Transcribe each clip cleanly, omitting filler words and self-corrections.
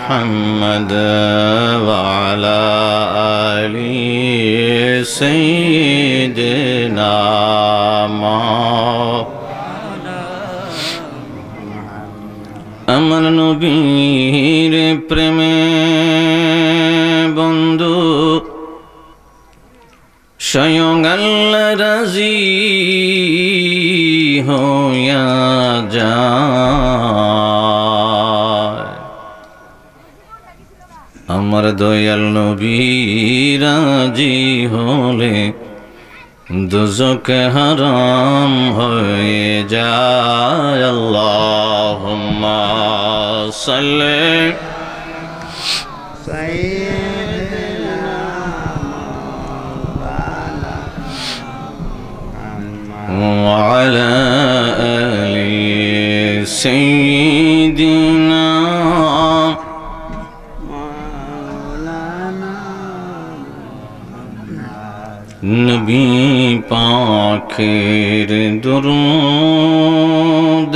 محمد وعلى آل سيدنا আমার নবীর প্রেমে বন্ধু স্বয়ং আল্লাহ রাজি হইয়া যায়। আমার দয়াল নবী রাজি হলে দুজক হারাম হয়ে যায়। আল্লাহুম্মা সাল্লি وعلى آل سيدنا নবী পাকের দুরূদ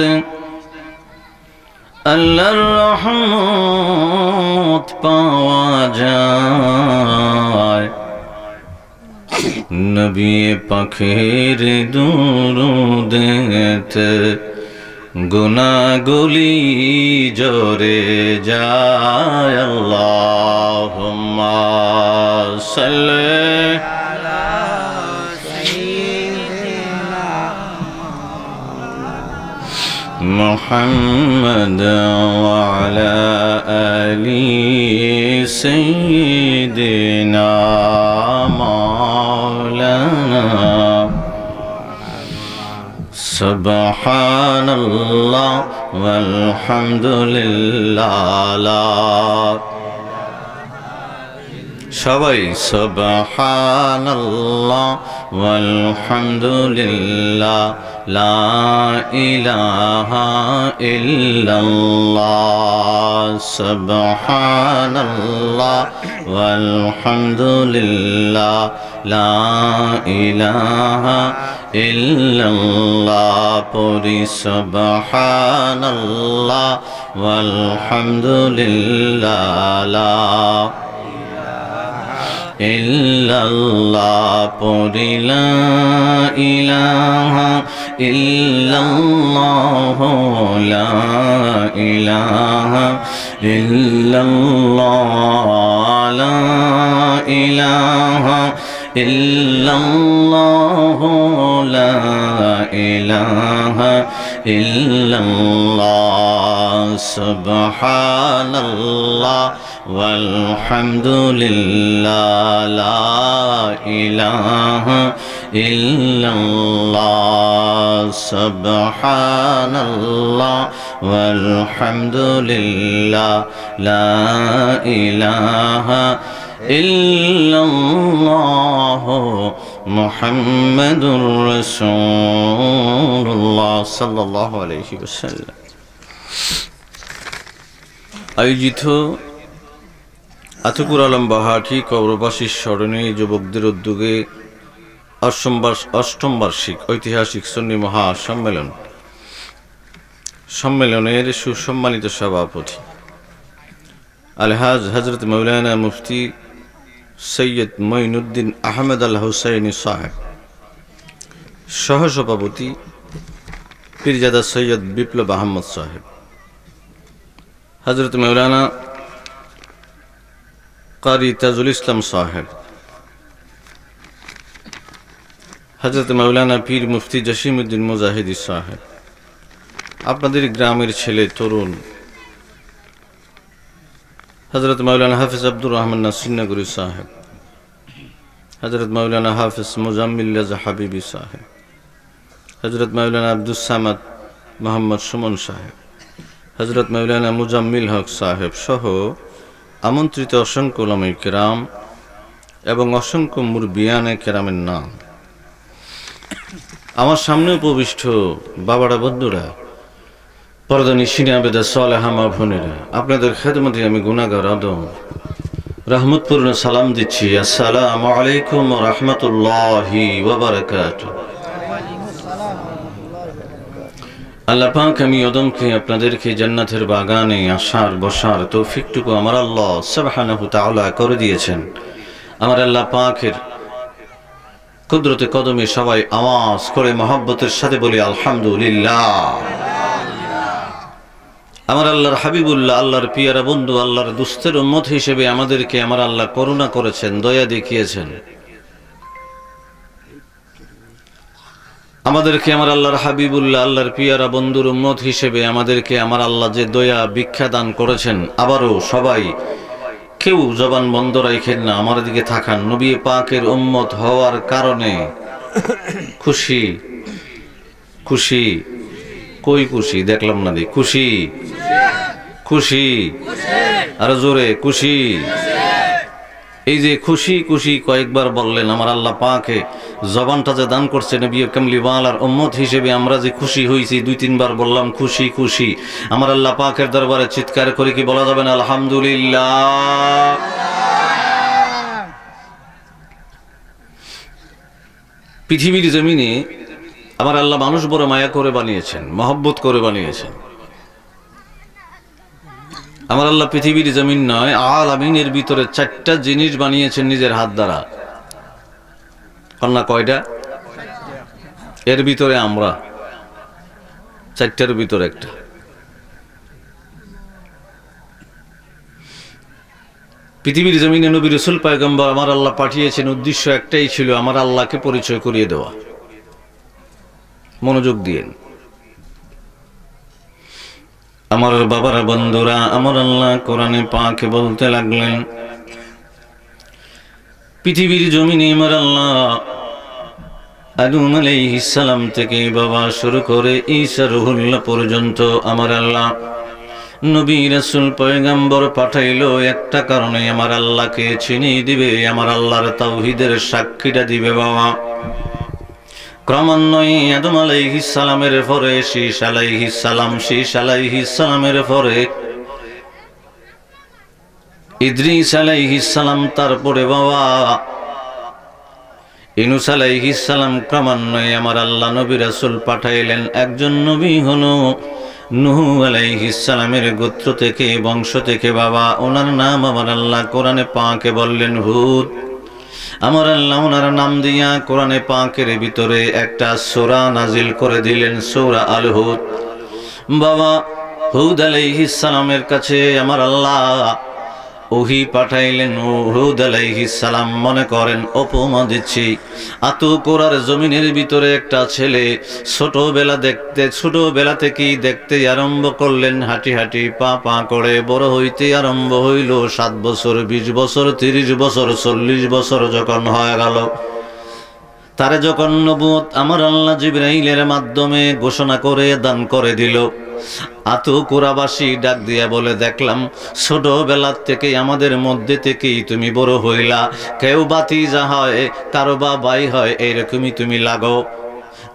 আল্লাহর রহমত পাওয়া যায়। নবী পাকের দুরূদেতে গুনাহগুলি জরে যায়। আল্লাহুম্মা সাল্লি محمد وعلى آل سيدنا مولانا سبحان الله والحمد لله সবাই সুবহানাল্লাহ ওয়ালহামদুলিল্লাহ লা ইলাহা ইল্লাল্লাহ সুবহানাল্লাহ ওয়ালহামদুলিল্লাহ লা ইলাহা ইল্লাল্লাহ পরি সুবহানাল্লাহ ওয়ালহামদুলিল্লাহ লা ইল্লাল্লাহ পড়ি লা ইলাহা ইল্লাল্লাহ লা ইলাহা ইল্লাল্লাহ লা ইলাহা ইল্লাল্লাহ লা ইলাহা ইল্লাল্লাহ সুবহানাল্লাহ walhamdulillah la ilaha illallah subhanallah walhamdulillah la ilaha illallah muhammadur rasulullah sallallahu alaihi wasallam আয়োজিত আতিকুর আলম বাহাটি কবরবাসীর স্মরণে যুবকদের উদ্যোগে অষ্টম বার্ষিক ঐতিহাসিক সুন্নি মহাসম্মেলন সম্মেলনের সুসম্মানিত সভাপতি আলহাজ হযরত মাওলানা মুফতি সৈয়দ মঈনুদ্দিন আহমদ আল হুসাইনি সাহেব, সহসভাপতি পীরজাদা সৈয়দ বিপ্লব আহমদ সাহেব, হযরত মাওলানা কারি তাজুল ইসলাম সাহেব, হযরত মাওলানা পীর মুফতি জসিমউদ্দিন মুজাহিদি সাহেব, আপনাদের গ্রামের ছেলে তরুণ হযরত মাওলানা হাফিজ আব্দুর রহমান নাসিরনগরী সাহেব, হযরত মাওলানা হাফিজ মুজাম্মিল রাজা হাবিবি সাহেব, হযরত মাওলানা আব্দুস সামাদ মোহাম্মদ সুমন সাহেব, হযরত মাওলানা মুজাম্মিল হক সাহেব সহ আমন্ত্রিত অসংখ্য উলামায়ে কেরাম এবং অসংখ্য মুরব্বিয়ানে কেরামের নাম, আমার সামনে উপবিষ্ট বাবারা, বন্ধুরা, পর্দানিশিনে আবেদা সালেহা মা বোনেরা, আপনাদের খেদমতে আমি গুনাহগার আদম রহমতপূর্ণ সালাম দিচ্ছি। আসসালামু আলাইকুম ওয়া রাহমাতুল্লাহি ওয়া বারাকাতুহু। আল্লাহ পাক আমি ওদমকে আপনাদেরকে জান্নাতের বাগানে আসার বসার তৌফিকটুকু আমার আল্লাহ সুবহানাহু তাআলা করে দিয়েছেন। আমার আল্লাহ পাকের কুদরতে কদমে সবাই আওয়াজ করে মহব্বতের সাথে বলি আলহামদুলিল্লাহ। আমার আল্লাহর হাবিবুল্লাহ, আল্লাহর পিয়ারা বন্ধু, আল্লাহর দুস্থের উম্মত হিসেবে আমাদেরকে আমার আল্লাহ করুণা করেছেন, দয়া দেখিয়েছেন। আমাদেরকে আমার আল্লাহর হাবিবুল্লাহ, আল্লাহর পিয়ারা বন্ধুর উম্মত হিসেবে আমাদেরকে আমার আল্লাহ যে দয়া ভিক্ষা দান করেছেন। আবারও সবাই কেউ জবান বন্ধ রাখেন না, আমার দিকে থাকান। নবী পাকের উম্মত হওয়ার কারণে খুশি খুশি কই খুশি দেখলাম না, খুশি খুশি আর জোরে খুশি। এই যে খুশি খুশি কয়েকবার বললেন, আমার আল্লাহ পাকে জবানটা যে দান করছে নবী কামলিওয়ালার উম্মত হিসেবে আমরা যে খুশি হয়েছি, 2-3 বার বললাম খুশি খুশি। আমার আল্লাহ পাকের দরবারে চিৎকার করে কি বলা যাবে না আলহামদুলিল্লাহ? পৃথিবীর জমিনে আমার আল্লাহ মানুষ বড় মায়া করে বানিয়েছেন, মহব্বত করে বানিয়েছেন। আমার আল্লাহ পৃথিবীর জমিন নয়, আলামিনের ভিতরে 4টা জিনিস বানিয়েছেন নিজের হাত দ্বারা। কন্যা কয়টা? এর ভিতরে আমরা 4টার ভিতরে একটা। পৃথিবীর জমিনে নবী রাসূল পয়গম্বর আমার আল্লাহ পাঠিয়েছেন, উদ্দেশ্য একটাই ছিল, আমার আল্লাহকে পরিচয় করিয়ে দেওয়া। মনোযোগ দিয়েন আমার বাবারা, বন্ধুরা। আমার আল্লাহ কোরআনে পাকে বলতে লাগলেন, পৃথিবীর জমিনে আমার আল্লাহ আদম আলাইহিস সালাম থেকে বাবা শুরু করে ঈসা রুহুল্লাহ পর্যন্ত আমার আল্লাহ নবী রাসূল পয়গম্বর পাঠাইলো একটা কারণে, আমার আল্লাহকে চিনিয়ে দিবে, আমার আল্লাহর তাওহীদের সাক্ষীটা দিবে। বাবা ক্রমান্বয়ে আদম আলাইহিস সালামের পরে শীশ আলাইহিস সালাম, শীশ আলাইহিস সালামের পরে ইদ্রিস আলাইহিস সালাম, তারপরে বাবা ইউনূস আলাইহিস সালাম। ক্রমান্বয়ে আমার আল্লাহ নবী রাসূল পাঠাইলেন। একজন নবী হলো নূহ আলাইহিস সালামের গোত্র থেকে, বংশ থেকে। বাবা ওনার নাম আমার আল্লাহ কোরআনে পাকে বললেন হুদ। আমার আল্লাহ ওনার নাম দিয়া কোরআনে পাকের ভিতরে একটা সূরা নাজিল করে দিলেন, সূরা আল হুদ। বাবা হুদ আলাইহিস সালামের কাছে আমার আল্লাহ ওহী পাঠাইলেন। হুদ আলাইহিস সালাম মনে করেন উপমা দিচ্ছি, আতুকুরার জমিনের ভিতরে একটা ছেলে ছোটবেলা থেকেই দেখতে আরম্ভ করলেন, হাঁটি হাঁটি পা পা করে বড় হইতে আরম্ভ হইল। 7 বছর, 20 বছর, 30 বছর, 40 বছর যখন হয়ে গেল, তারে যখন নবুয়ত আমার আল্লাহ জিবরাইলের মাধ্যমে ঘোষণা করে দান করে দিল, আতুকুরাবাসী ডাক দিয়া বলে, দেখলাম ছোটবেলা থেকে আমাদের মধ্যে থেকেই তুমি বড় হইলা। কেউ বাতিজা হয়, কারো বা ভাই হয়, এইরকমই তুমি লাগো।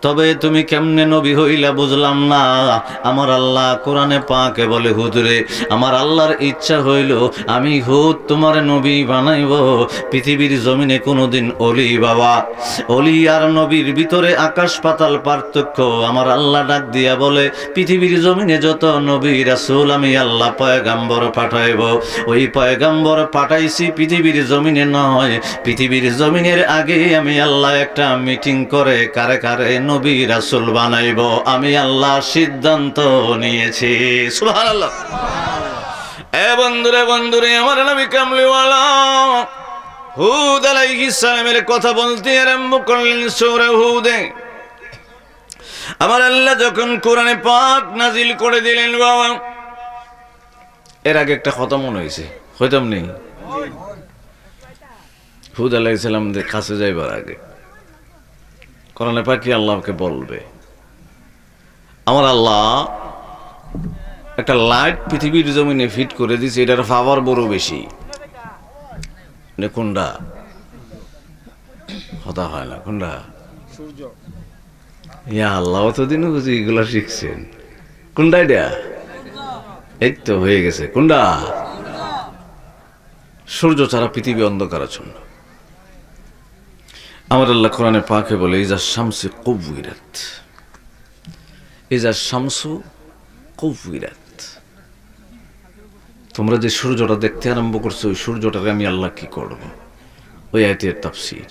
তবে তুমি কেমনে নবী হইলা বুঝলাম না। আমার আল্লাহ কোরআনে পাকে বলে, হুদরে আমার আল্লাহর ইচ্ছা হইল আমি হুদ তোমার নবী বানাইব। পৃথিবীর জমিনে কোনোদিন অলি, বাবা অলি আর নবীর ভিতরে আকাশ পাতাল পার্থক্য। আমার আল্লাহ ডাক দিয়া বলে, পৃথিবীর জমিনে যত নবী রাসূল আমি আল্লাহ পয়গম্বর পাঠাইব, ওই পয়গম্বর পাঠাইছি পৃথিবীর জমিনে নয়। পৃথিবীর জমিনের আগে আমি আল্লাহ একটা মিটিং করে কারে কারে নবী রাসূল বানাইব আমি আল্লাহ সিদ্ধান্ত নিয়েছি। সুবহানাল্লাহ। এ বন্ধুরে আমার নবী কামলিওয়ালা হুদ আলাইহিস সালামের কথা বলতে আরম্ভ করলেন সূরা হুদে। আমার আল্লাহ যখন কোরআনে পাক নাজিল করে দিলেন, বাবা এর আগে একটা কথা মনে হয়েছে, হইতাম নেই হুদ আলাইহিস সালামের কাছে যাইবার আগে কোরআনে পাক আল্লাহকে বলবে, আমার আল্লাহ একটা লাইট পৃথিবীর জমিনে ফিট করে দিয়েছে, এটার পাওয়ার বড় বেশি। কোনটা কথা হয় না, কোনটা সূর্য। ইয়া আল্লাহ অতদিন বুঝি এগুলা শিখছেন, কোনটা এটা? এই তো হয়ে গেছে, কোনটা? সূর্য ছাড়া পৃথিবী অন্ধকারাচ্ছন্ন। আমার আল্লাহ কোরআনে পাকে বলে, ইজা শামসি কুববিরাত, ইজা শামসু কুবিরাত, তোমরা যে সূর্যটা দেখতে আরম্ভ করছো ওই সূর্যটাকে আমি আল্লাহ কি করব। ওই আয়াতের তাফসীর।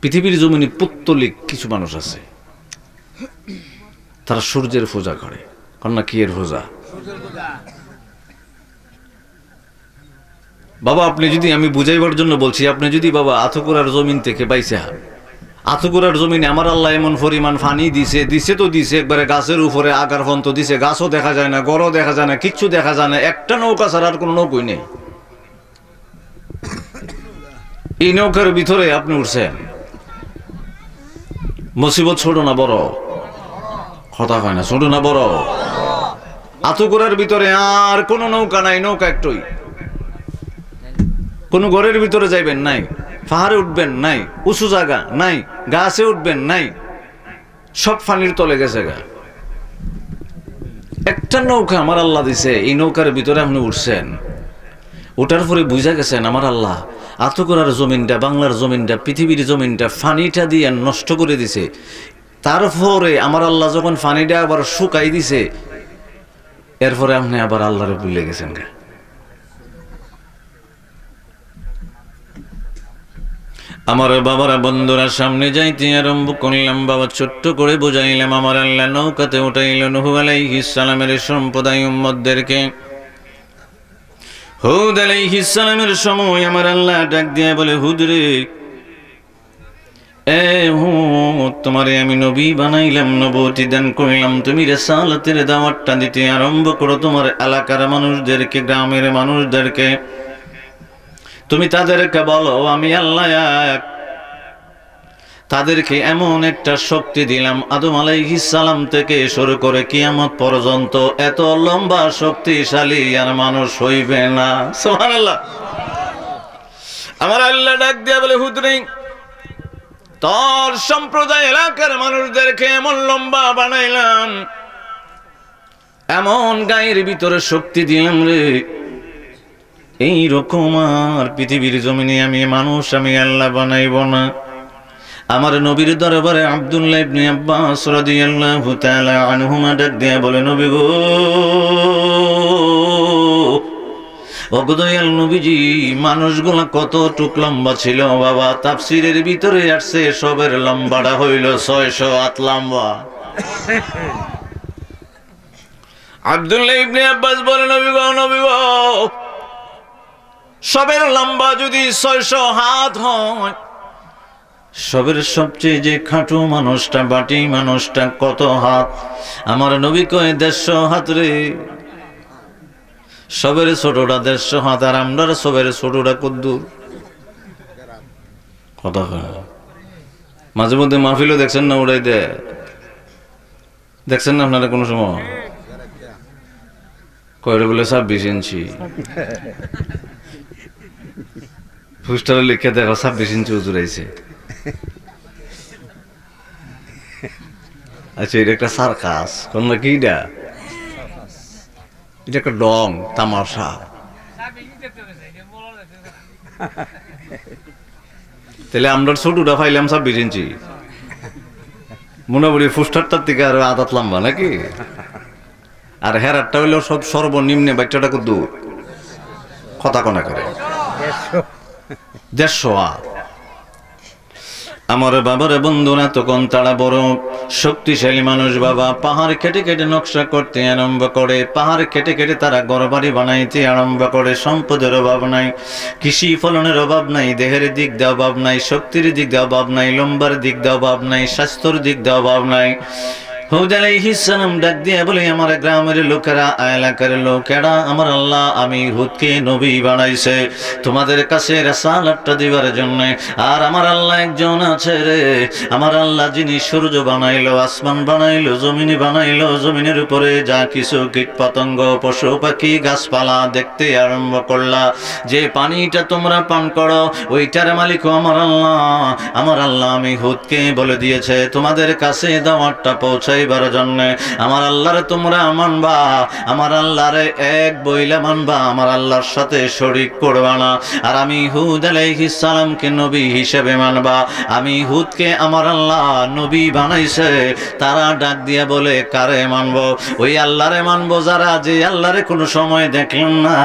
পৃথিবীর জমিনে পৌত্তলিক কিছু মানুষ আছে, তারা সূর্যের পূজা করে। কন্যা কি এর পূজা? বাবা আপনি যদি, আমি বুঝাইবার জন্য বলছি, আপনি যদি বাবা আথকুরার জমিন থেকে বাইসা, আথকুরার জমিনে আমার আল্লাহ এমন পরিমাণ পানি দিছে, দিছে তো দিছে একবারে গাছের উপরে আগার ফন্ত দিছে, গাছও দেখা যায় না, গড়ও দেখা যায় না, কিচ্ছু দেখা যায় না, একটা নৌকা ছাড়া আর কোনো নৌকই নেই। এই নৌকার ভিতরে আপনি উঠছেন, মুসিবত ছোট না বড়? কথা হয় না, ছোট না বড়? আথকুরার ভিতরে আর কোনো নৌকা নাই, নৌকা একটাই। কোনো ঘরের ভিতরে যাইবেন নাই, পাহাড়ে উঠবেন নাই, উঁচু জায়গা নাই, গাছে উঠবেন নাই, সব পানির তলে গেছে গা। একটা নৌকা আমার আল্লাহ দিছে, এই নৌকার ভিতরে আপনি উঠছেন, ওটার পরে বুঝা গেছেন আমার আল্লাহ আথকুরার জমিনটা, বাংলার জমিনটা, পৃথিবীর জমিনটা পানিটা দিয়ে নষ্ট করে দিছে। তারপরে আমার আল্লাহ যখন পানিটা আবার শুকাই দিছে, এরপরে আপনি আবার আল্লাহরে ভুলে গেছেন গা। আমার বাবারা বন্ধুরা সামনে যাইতে আরম্ভ করলাম, বাবা ছোট্ট করে বুঝাইলাম, আমার আল্লাহ নৌকাতে উঠাইল নূহ আলাইহিস সালামের সম্প্রদায় উম্মতদেরকে। হুদ আলাইহিস সালামের সময় আমার আল্লাহ ডাক দিয়ে বলে, হুদ রে, এ হুদ, তোমারে আমি নবী বানাইলাম, নবুয়তি দান করলাম, তুমি রিসালাতের দাওয়াতটা দিতে আরম্ভ করো তোমার এলাকার মানুষদেরকে, গ্রামের মানুষদেরকে। তুমি তাদেরকে বলো আমি আল্লাহ এক। তাদেরকে এমন একটা শক্তি দিলাম, আদম আলাইহিস সালাম থেকে শুরু করে কিয়ামত পর্যন্ত এত লম্বা শক্তিশালী আর মানুষ হইবে না। সুবহানাল্লাহ। আমার আল্লাহ ডাক দিয়া বলে, হুদ রে, তোর সম্প্রদায় এলাকার মানুষদেরকে এমন লম্বা বানাইলাম, এমন গায়ের ভিতরে শক্তি দিলাম রে, এই রকম আর পৃথিবীর জমিনে আমি মানুষ আমি আল্লাহ বানাইব না। আমার নবীর দরবারে আব্দুল্লাহ ইবনে আব্বাস রাদিয়াল্লাহু তাআলা আনহুমা ডাক দিয়ে বলে, নবী গো, ও দয়াল নবীজি, মানুষগুলা কতটুক লম্বা ছিল বাবা? তাফসীরের ভিতরে আসছে সবের লম্বাটা হইল 600 হাত লম্বা। আব্দুল্লাহ ইবনে আব্বাস বলে, নবী গো, নবী গো, সবের লম্বা যদি 600 হাত হয়, সবের সবচেয়ে যে খাঁটু মানুষটা, বাটি মানুষটা কত হাত? আমার নবী কয় 150 হাত রে। সবের ছোটটা 150 হাত, আর আমরা সবের ছোটটা কদ্দুর? কথা হয়। মাঝে মধ্যে মাহফিলও দেখছেন না, উড়াই দে, দেখছেন না আপনারা কোনো সময়? কয়রে বলে 26 ইঞ্চি, পোস্টারে লিখে দেখো 26 ইঞ্চি উজুরাইছে। আচ্ছা, এটা একটা সার্কাস, কোন না কি এটা? এটা একটা ডং তামাশা। তাহলে আমরা ছোটটা পাইলাম 26 ইঞ্চি, মোটামুটি পোস্টারটার থেকে আরো আদাত লম্বা নাকি? আর হেরারটা হইলেও সব সর্বনিম্নে বাচ্চাটা কত দূর? কথা কনা করে 150। আমার বাবার বন্ধুরা তখন তারা বড় শক্তিশালী মানুষ বাবা, পাহাড় কেটে কেটে নকশা করতে আরম্ভ করে, পাহাড় কেটে কেটে তারা ঘরবাড়ি বানাইতে আরম্ভ করে। সম্পদের অভাব নাই, কৃষি ফলনের অভাব নাই, দেহের দিক দিয়ে অভাব নাই, শক্তির দিক দিয়ে অভাব নাই, লম্বার দিক দিয়ে অভাব নাই, স্বাস্থ্যের দিক দিয়ে অভাব নাই। হুদ আলাইহিস সালাম ডাক দিয়ে বলে, আমার গ্রামের লোকেরা, এলাকার লোকেরা, আমার আল্লাহ আমি হুদকে নবী বানাইছে তোমাদের কাছে রিসালাতটা দিবার জন্য। আর আমার আল্লাহ একজন আছে রে, আমার আল্লাহ যিনি সূর্য বানাইলো, আসমান বানাইলো, জমিন বানাইলো, জমিনের উপরে যা কিছু কীট পতঙ্গ, পশু পাখি, গাছপালা দেখতে আরম্ভ করলা, যে পানিটা তোমরা পান করো ওইটার মালিক আমার আল্লাহ। আমার আল্লাহ আমি হুদকে বলে দিয়েছে তোমাদের কাছে দাওয়াতটা পৌঁছে যাইবার জন্য। আমার আল্লাহরে তোমরা মানবা, আমার আল্লাহরে এক বইলা মানবা, আমার আল্লাহর সাথে শরীক করবা না। আর আমি হুদ আলাইহিস সালামকে নবী হিসেবে মানবা। আমি হুদকে আমার আল্লাহ নবী বানাইছে। তারা ডাক দিয়া বলে কারে মানবো? ওই আল্লাহরে মানবো যারা, যে আল্লাহরে কোনো সময় দেখলেন না।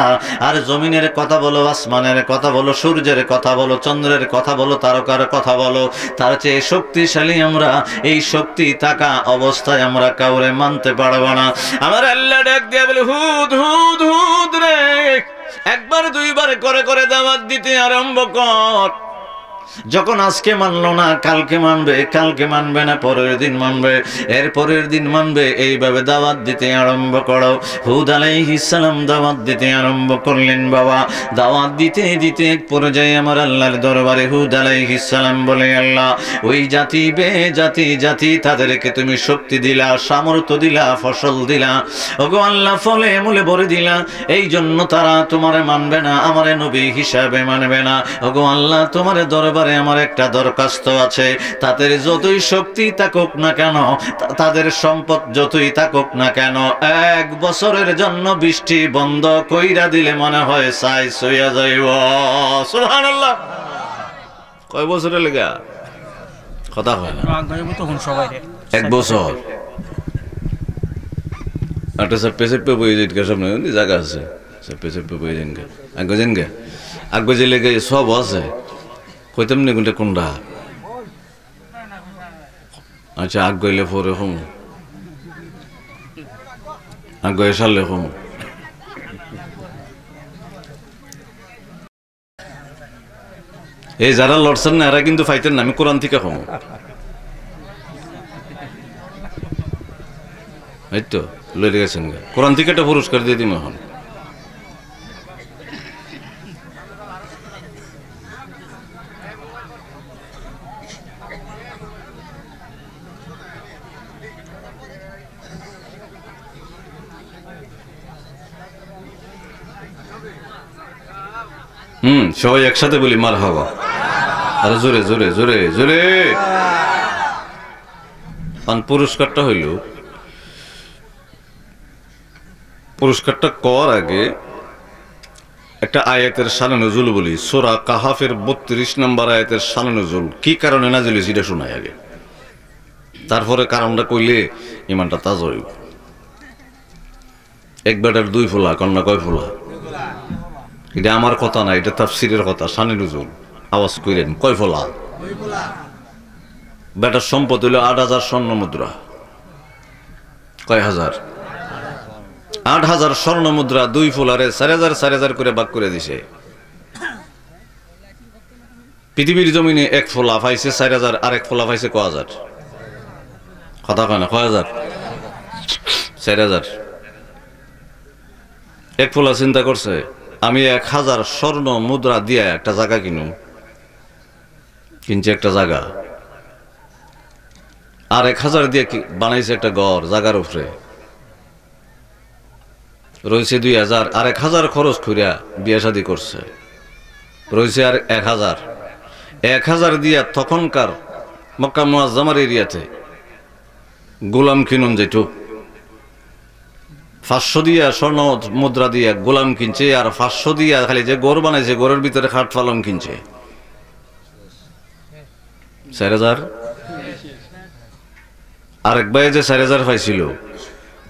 আর জমিনের কথা বলো, আসমানের কথা বলো, সূর্যের কথা বলো, চন্দ্রের কথা বলো, তারকার কথা বলো, তার চেয়ে শক্তিশালী আমরা, এই শক্তি থাকা অবস্থায় আমরা কাউরে মানতে পারবো না। আমার আল্লাহ ডাক দিয়া বলে হুদ হুদ হুদ রে, একবার দুইবার করে করে দাওয়াত দিতে আরম্ভ কর। যখন আজকে মানলো না, কালকে মানবে, কালকে মানবে না, পরের দিন মানবে, এর পরের দিন মানবে, এইভাবে দাওয়াত দিতে আরম্ভ করো। হুদ আলাইহিস সালাম দাওয়াত দিতে আরম্ভ করলেন। বাবা দাওয়াত দিতে দিতে এক পর্যায়ে আমার আল্লাহর দরবারে হুদ আলাইহিস সালাম বলে, আল্লাহ ওই জাতি বে জাতি জাতি তাদেরকে তুমি শক্তি দিলা, সামর্থ্য দিলা, ফসল দিলা, ওগো আল্লাহ ফলে মূলে ভরে দিলা, এই জন্য তারা তোমারে মানবে না, আমারে নবী হিসাবে মানবে না। ওগো আল্লাহ তোমার দরবারে আমার একটা দরখাস্ত আছে, তাদের যতই শক্তি থাকুক না কেন, তাদের সম্পদ যতই থাকুক না কেন, 1 বছরের জন্য বৃষ্টি বন্ধ কইরা দিলে মনে হয় সাই সইয়া যাইব। সুবহানাল্লাহ। কয় বছরের লেগা কথা হয় না? 1 বছর। আটা সপ্পে সপ্পে বই যেটা সামনে জায়গা আছে, সপ্পে সপ্পে বই যেন গে আগে যেন গে আগে যে লেগে সব আছে কইতাম নি কোনটা কোনটা। আচ্ছা আগ গইলে পরে হম, আগ গয়ে সারলে হম। এই যারা লড়ছেন না এরা কিন্তু ফাইতেন না, আমি কোরআন থেকে হম। এই তো লড়ে গেছেন, কোরআন থেকে একটা পুরস্কার দিয়ে দিম এখন। সবাই একসাথে বলি মারহাবা। আরে জোরে জোরে জোরে জোরে। পুরস্কারটা হইল, পুরস্কারটা কর আগে একটা আয়াতের শানে নজুল বলি। সূরা কাহাফের 32 নম্বর আয়াতের শানে নজুল কি কারণে নাযিল হইছে এটা শোনাই আগে, তারপরে কারণটা কইলে ইমানটা তাজা হইব। এক বেটার 2 ফোলা, কন্যা কয় ফোলা? এটা আমার কথা না, এটা তাফসীরের কথা, শানে নজুল। আওয়াজ কইলেন কয় ফোলা? বেটার সম্পদ হইল 8000 স্বর্ণ মুদ্রা। কয় হাজার? 8000 স্বর্ণ মুদ্রা। 2 ফোলারে 4000 4000 করে ভাগ করে দিছে। পৃথিবীর জমিনে 1 ফোলা পাইছে 4000, আর 1 ফোলা পাইছে কয় হাজার? কথা কয় না, কয় হাজার? 4000। 1 ফোলা চিন্তা করছে আমি 1000 স্বর্ণ মুদ্রা দিয়ে একটা জায়গা কিনছে একটা জায়গা, আর 1000 দিয়ে বানাইছে একটা ঘর জায়গার উপরে, রয়েছে 2000, আর 1000 খরচ করিয়া বিয়ে শাদী করছে, রয়েছে আর 1000 দিয়া তখনকার মক্কা মুআজ্জামার এরিয়াতে গোলাম কিনুন যেত। 500 দিয়া স্বর্ণ মুদ্রা দিয়া গোলাম কিনছে, আর 500 দিয়া খালি যে ঘর বানাইছে ঘরের ভিতরে খাট পালং কিনছে। 4000। আরেক ভাই যে 4000 পাইছিল,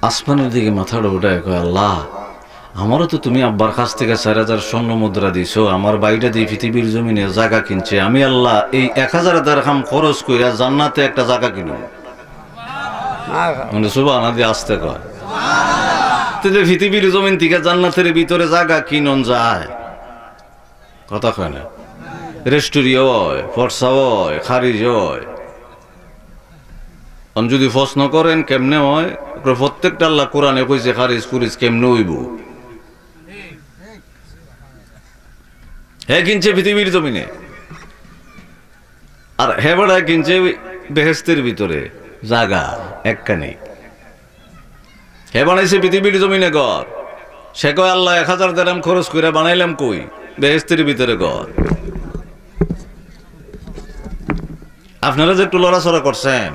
আসমানের দিকে মাথাটা উঠায় কয়, আল্লাহ আমারও তো তুমি আব্বার কাছ থেকে 4000 স্বর্ণ মুদ্রা দিছো, আমার বাইরে দিয়ে পৃথিবীর জমিনে জায়গা কিনছে, আমি আল্লাহ এই 1000 দিরহাম খরচ কইরা জান্নাতে একটা জায়গা কিনুম। মানে সুবহানাল্লাহ দিয়ে আসতে কয়, পৃথিবীর জমিন থেকে জান্নাতের ভিতরে জায়গা কিনন যায়? কথা কয় না। রেস্টুরি হয়, ফর্সা হয়, খারিজ হয়। যদি প্রশ্ন করেন কেমনে হয়, প্রত্যেকটা আল্লাহ কোরআনে কইছে খারিজ কুরিজ কেমনে হইব। হ্যাঁ কিনছে পৃথিবীর জমিনে, আর হ্যাঁ বেড়া কিনছে বেহেশতের ভিতরে জায়গা একখানি। হে বানাইছে পৃথিবীর জমিনে ঘর, সে কয় আল্লাহ 1000 দিরহাম খরচ করে বানাইলাম কই? বেহেশতের ভিতরে ঘর। আপনারা যে একটু লড়াচড়া করছেন,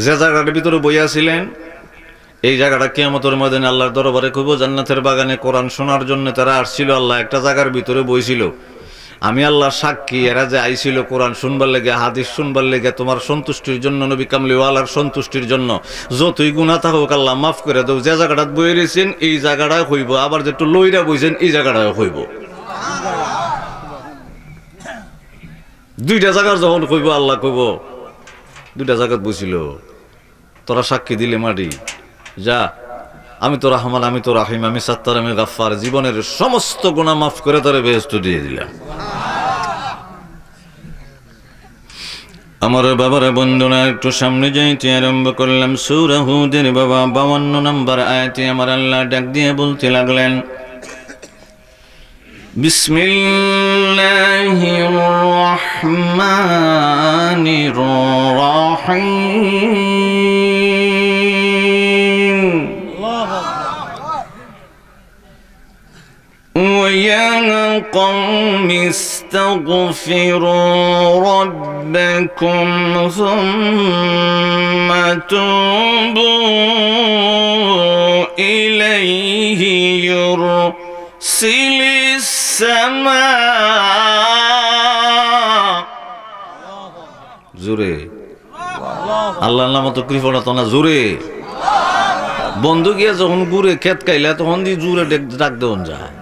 যে জায়গাটার ভিতরে বইয়াছিলেন এই জায়গাটা কিয়ামতের ময়দানে আল্লাহর দরবারে কইব। জান্নাতের বাগানে কোরআন শোনার জন্য তারা আসছিল, আল্লাহ একটা জায়গার ভিতরে বইছিল। আমি আল্লাহ সাক্ষী, এরা যে আইছিল কোরআন শুনবার লেগে, হাদিস শুনবার লেগে, তোমার সন্তুষ্টির জন্য, নবী কামলিওয়ালার সন্তুষ্টির জন্য, যতই গুনাহ থাকুক আল্লাহ মাফ করে দাও। যে জায়গাটা বই রয়েছেন এই জায়গাটায় হইব, আবার যেটু লইরা বইছেন এই জায়গাটায় হইব। দুইটা জায়গার যখন কইব আল্লাহ কইব দুইটা জায়গাত বইছিল, তোরা সাক্ষী দিলে মাটি যা, আমি তো রহমান, আমি তো রাহিম, আমি সাত্তার, আমি গাফফার, জীবনের সমস্ত গুনাহ মাফ করে তোরে বেহেশত দিয়ে দিলাম। আমার বাবারা বন্ধুরা একটু সামনে যাইতে আরম্ভ করলাম। সূরা হুদের বাবা 52 নম্বর আয়াতে আমার আল্লাহ ডাক দিয়ে বলতে লাগলেন, বিসমিল্লাহির রহমানির রহিম। ويا قوم استغفروا ربكم ثم توبوا إليه يرسل السماء জোরে আল্লাহর নাম তো কৃপণা তো না, জোরে বন্ধু গিয়া যখন ঘুরে খেত খাইলা তখন দিয়ে জোরে ডাক দেওয়া যায়।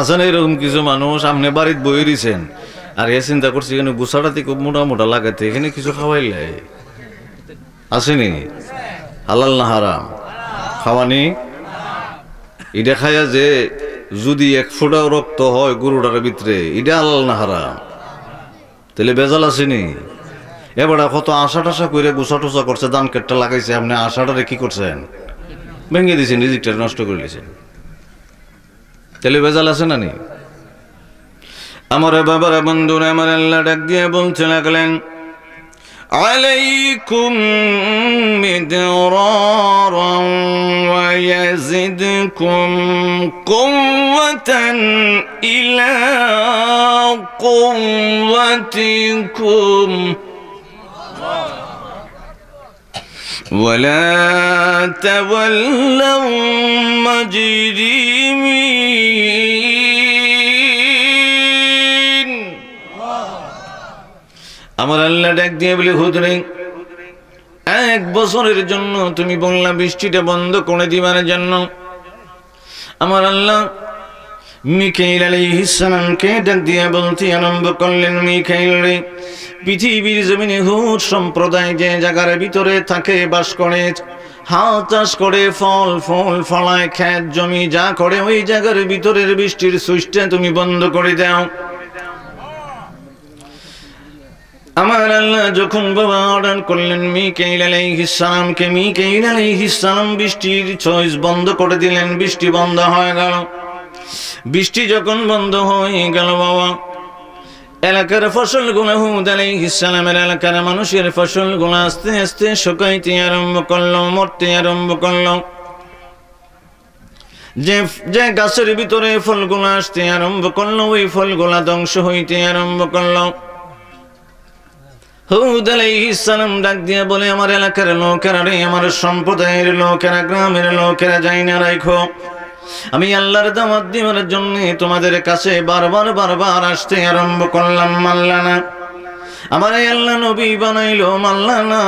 আছেন এরকম কিছু মানুষ, আপনি বাড়িতে বই দিয়েছেন আর এ চিন্তা করছি এখানে গুছাটাতে খুব মোটা মোটা লাগাতে, এখানে কিছু খাওয়াইলে আসেনি, হালাল না হারাম খাওয়ানি, এটা খাইয়া যে যদি 1 ফোঁটাও রক্ত হয় গরুটার ভিতরে, এটা হালাল না হারাম, তাহলে বেজাল আসেনি। এবার কত আশা টাশা করে গুছা টুসা করছে, দান কেটটা লাগাইছে, আপনি আশাটারে কি করছেন, ভেঙে দিয়েছেন, রিজিকটা নষ্ট করে দিয়েছেন, তাহলে বেজাল আছে না নি? আমার বাবারা বন্ধুরা আমার আল্লাহ ডাক দিয়ে বলতে লাগলেন, আলাইকুম মিদরারান ওয়া ইয়াজিদকুম কুওয়াতান ইলা কুওয়াতিকুম ولا تولوا مجرمين। আমার আল্লাহ ডাক দিয়ে বলে, হুদরে 1 বছরের জন্য তুমি বললা বৃষ্টিটা বন্ধ করে দিবার জন্য। আমার আল্লাহ মিকাইল আলাইহিস সালামকে ডাক দিয়ে বলতে আরম্ভ করলেন, মিকাইল রে, পৃথিবীর জমিনে হুদ সম্প্রদায় যে জায়গার ভিতরে থাকে, বাস করে, হাল চাষ করে, ফল ফুল ফলায়, ক্ষেত জমি যা করে, ওই জায়গার ভিতরের বৃষ্টির সুইচটা তুমি বন্ধ করে দাও। আমার আল্লাহ যখন বাবা অর্ডার করলেন মিকাইল আলাইহিস সালামকে, মিকাইল আলাইহিস সালাম বৃষ্টির সুইচ বন্ধ করে দিলেন, বৃষ্টি বন্ধ হয়ে গেল। বৃষ্টি যখন বন্ধ হয়ে গেল বাবা, এলাকার ফসলগুলো, হুদ আলাইহিস সালামের এলাকার মানুষের ফসলগুলো আস্তে আস্তে শুকাইতে আরম্ভ করলো, মরতে আরম্ভ করলো। যে গাছের ভিতরে ফলগুলো আসতে আরম্ভ করলো, ওই ফলগুলা ধ্বংস হইতে আরম্ভ করলো। হুদ আলাইহিস সালাম ডাক দিয়ে বলে, আমার এলাকার লোকেরা রে, আমার সম্প্রদায়ের লোকেরা, গ্রামের লোকেরা, যাই না রাখো, আমি আল্লাহর দাওয়াত দেওয়ার জন্য তোমাদের কাছে বারবার বারবার আসতে আরম্ভ করলাম, মানলা না। আমার আল্লাহ নবী বানাইলো, মানলা না।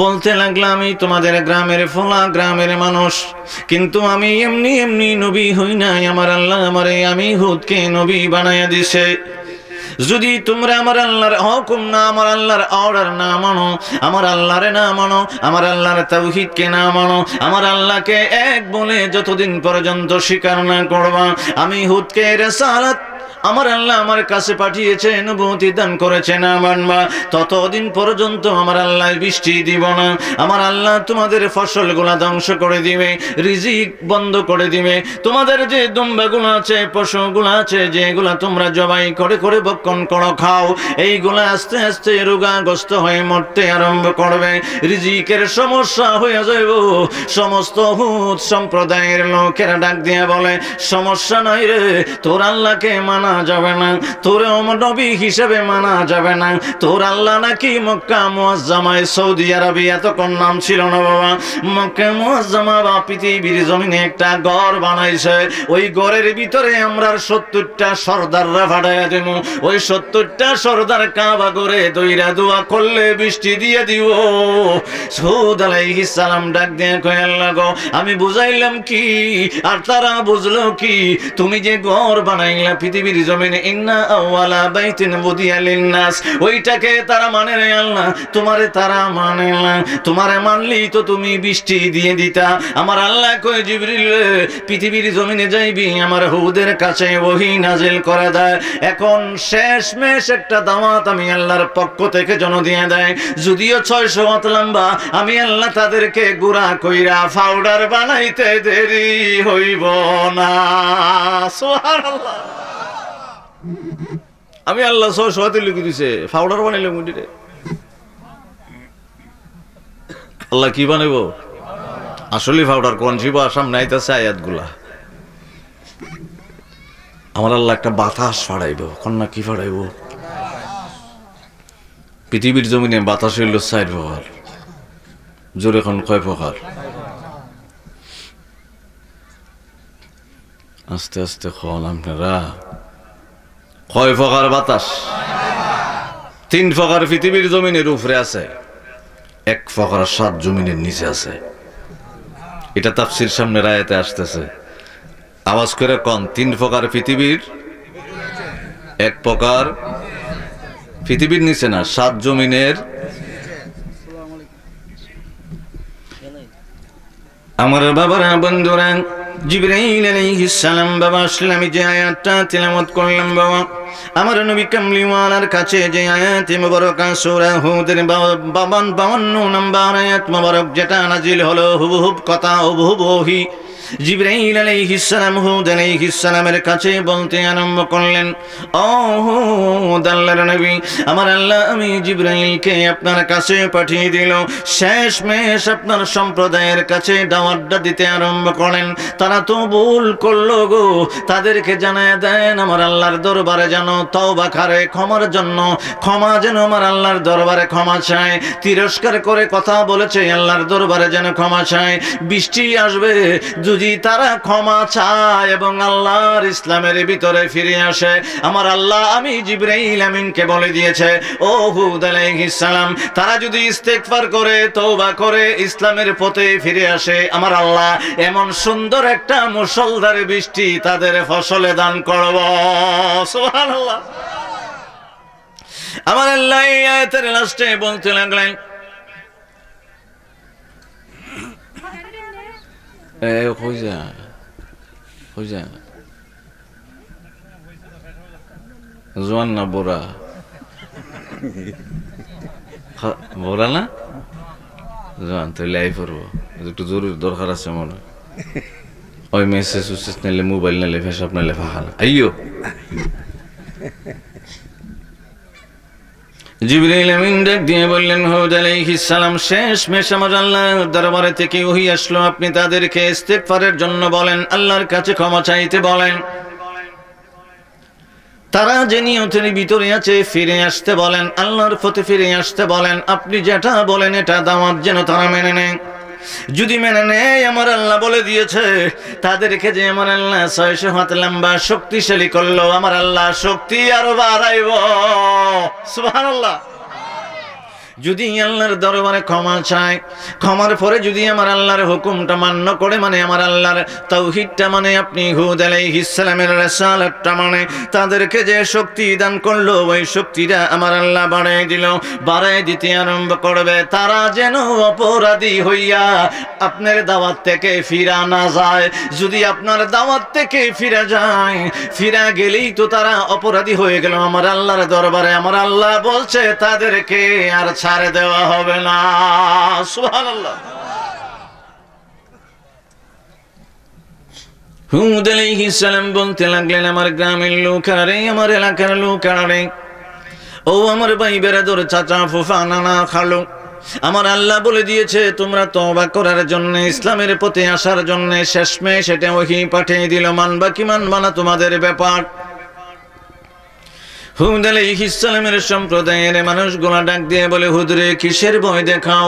বলতে লাগলাম, আমি তোমাদের গ্রামের ফলা, গ্রামের মানুষ, কিন্তু আমি এমনি এমনি নবী হই নাই। আমার আল্লাহ আমি হুদকে নবী বানাইয়া দিছে। যদি তোমরা আমার আল্লাহর হুকুম না, আমার আল্লাহর অর্ডার না মানো, আমার আল্লাহরে না মানো, আমার আল্লাহর তাওহীদকে না মানো, আমার আল্লাহকে এক বলে যতদিন পর্যন্ত স্বীকার না করবা, আমি হুদকে রিসালাত আমার আল্লাহ আমার কাছে পাঠিয়েছে, নবুয়তি দান করেছে, না মানবা, ততদিন পর্যন্ত আমার আল্লাহ বৃষ্টি দিব না। আমার আল্লাহ তোমাদের ফসলগুলা ধ্বংস করে দিবে, রিজিক বন্ধ করে দিবে। তোমাদের যে দুম্বাগুলো আছে, পশুগুলো আছে, যেগুলা তোমরা জবাই করে করে ভক্ষণ করো, খাও, এইগুলা আস্তে আস্তে রোগাগ্রস্ত হয়ে মরতে আরম্ভ করবে, রিজিকের সমস্যা হয়ে যাইব। সমস্ত হুদ সম্প্রদায়ের লোকেরা ডাক দিয়ে বলে, সমস্যা নাই রে, তোর আল্লাহকে মানা যাবে না, তোরে নবী হিসেবে মানা যাবে না। তোর আল্লাহ নাকি মক্কা মুআজ্জামায় সৌদি আরবে এতক্ষণ নাম ছিল না বাবা। মক্কা মুআজ্জামা বা পৃথিবীর জমিনে একটা ঘর বানাইছে, ওই ঘরের ভিতরে আমরা 70টা সর্দাররা ফাটাইয়া দেব। ওই 70টা সর্দার কাবা করে দইরা দোয়া করলে বৃষ্টি দিয়ে দিব। হুদ আলাইহিস সালাম ডাক দিয়ে কয় আল্লাহ গো, আমি বুঝাইলাম কি আর তারা বুঝলো কি? তুমি যে ঘর বানাইলা পৃথিবীর জমিনে, ইন্না আওয়ালা বাইতিন বুদিয়া লিন্নাস, ওইটাকে তারা মানে রে আল্লাহ, তোমারে তারা মানে না। তোমারে মানলি তো তুমি বৃষ্টি দিয়ে দিতা। আমার আল্লাহ কয় জিবরিল পৃথিবীর জমিনে যাইবি, আমার হুদের কাছে ওহী নাজিল করে দেয়। এখন শেষমেশ একটা দাওয়াত আমি আল্লাহর পক্ষ থেকে জন দিয়ে দেয়। যদিও 600 হাত লম্বা, আমি আল্লাহ তাদেরকে গুড়া কইরা পাউডার বানাইতে দেরি হইব না। সুবহানাল্লাহ। আমি আল্লাহ 600 হাতে লিখে দিছে, পাউডার বানাইলে মুন্ডিরে আল্লাহ কি বানাইব? আসলে পাউডার কোন শিব সামনে আইতাছে আয়াতগুলা। আমার আল্লাহ একটা বাতাস ফাড়াইব, কন্যা কি ফাড়াইব? পৃথিবীর জমিনে বাতাস হইল 4 প্রকার। জোরে এখন কয় প্রকার? আস্তে আস্তে খন আপনারা। কয় প্রকার বাতাস? 3 প্রকার পৃথিবীর জমিনের উপরে আছে, 1 প্রকার 7 জমিনের নিচে আছে। এটা তাফসীর সামনের আয়াতে আসতেছে। আওয়াজ করে কোন? 3 প্রকার পৃথিবীর, 1 প্রকার পৃথিবীর নিচে না, 7 জমিনের। আমার বাবারা বন্ধুরা, জিবরাইল আলাইহিস সালাম বাবা আসলে আমি যে আয়াতটা তিলাওয়াত করলাম বাবা, আমার নবী কামলিওয়ালার কাছে যে আয়াত মুবারকা সূরা হুদের 52 নম্বর আয়াত মুবারক যেটা নাজিল হলো, হুবহুব কথা, হুবহুব ওহী জিবরাইল আলাইহিস সালাম হুদ আলাইহিস সালামের কাছে বলতে আরম্ভ করলেন, ও হুদ আল্লাহর নবী, আমার আল্লাহ আমি জিবরাইলকে আপনার কাছে পাঠিয়ে দিল। শেষমেশ আপনার সম্প্রদায়ের কাছে দাওয়াতটা দিতে আরম্ভ করেন। তারা তো ভুল করলো গো, তাদেরকে জানায় দেন আমার আল্লাহর দরবারে যেন তওবা করে, ক্ষমার জন্য ক্ষমা যেন আমার আল্লাহর দরবারে ক্ষমা চায়। তিরস্কার করে কথা বলেছে, আল্লাহর দরবারে যেন ক্ষমা চায়। বৃষ্টি আসবে যদি তারা ক্ষমা চায় এবং আল্লাহর ইসলামের ভিতরে ফিরে আসে। আমার আল্লাহ আমি জিবরাইল আমিনকে বলে দিয়েছে, ও হুদ আলাইহিস সালাম, তারা যদি ইস্তেগফার করে, তওবা করে, ইসলামের পথে ফিরে আসে, আমার আল্লাহ এমন সুন্দর একটা মুষলধারে বৃষ্টি তাদের ফসলে দান করব। সুবহানাল্লাহ। আমার আল্লাহ এই আয়াতের লাস্টে বলতে লাগলেন, জোয়ান না বোরা, বোরা না জোয়ান, তো লাই পড়বো, একটু জরুরি দরকার আছে মনে। ওই মেসেজ উসেস নিলে, মোবাইল নিলে, ফেসব নিলে ফাঁকা আইয়ো। জিবরাইল আমিন ডাক দিয়ে বললেন, হুদ আলাইহিস সালাম, শেষমেশ আমার আল্লাহর দরবারে থেকে ওহী আসলো, আপনি তাদেরকে ইস্তেগফারের জন্য বলেন, আল্লাহর কাছে ক্ষমা চাইতে বলেন। তারা যে নিয়তের ভিতরে আছে ফিরে আসতে বলেন, আল্লাহর পথে ফিরে আসতে বলেন। আপনি যেটা বলেন এটা দাওয়াত যেন তারা মেনে নেয়। যদি মেনে নেয়, আমার আল্লাহ বলে দিয়েছে তাদেরকে যে আমার আল্লাহ 600 হাত লম্বা শক্তিশালী করলো, আমার আল্লাহ শক্তি আরো বাড়াইব। সুবহানাল্লাহ। যদি আল্লাহর দরবারে ক্ষমা চায়, ক্ষমার পরে যদি আমার আল্লাহর হুকুমটা মান্য করে, মানে আমার আল্লাহর তাওহীদটা মানে, আপনি হুদ আলাইহিস সালামের রাসালাতটা মানে, তাদেরকে যে শক্তি দান করলো, ওই শক্তিটা আমার আল্লাহ বাড়াই দিল, বাড়াই দিতে আরম্ভ করবে। তারা যেন অপরাধী হইয়া আপনার দাওয়াত থেকে ফিরা না যায়। যদি আপনার দাওয়াত থেকে ফিরে যায়, ফিরা গেলেই তো তারা অপরাধী হয়ে গেল আমার আল্লাহর দরবারে। আমার আল্লাহ বলছে তাদেরকে আর ছাড়ে দেওয়া হবে না। সুবহানাল্লাহ। হুদ আলাইহিস সালাম বলতে লাগলেন, আমার গ্রামের লোকেরা রে, আমার এলাকার লোকেরা রে, ও আমার ভাই বেরাদর, চাচা, ফুফা, নানা, খালু, আমার আল্লাহ বলে দিয়েছে তোমরা তওবা করার জন্য, ইসলামের পথে আসার জন্য শেষমেশ এটা ওহী পাঠিয়ে দিল। মানবা কি মানবা না তোমাদের ব্যাপার। হুদ আলাইহিস সালামের সম্প্রদায়ের মানুষগুলা ডাক দিয়ে বলে, হুদরে কিসের ভয় দেখাও?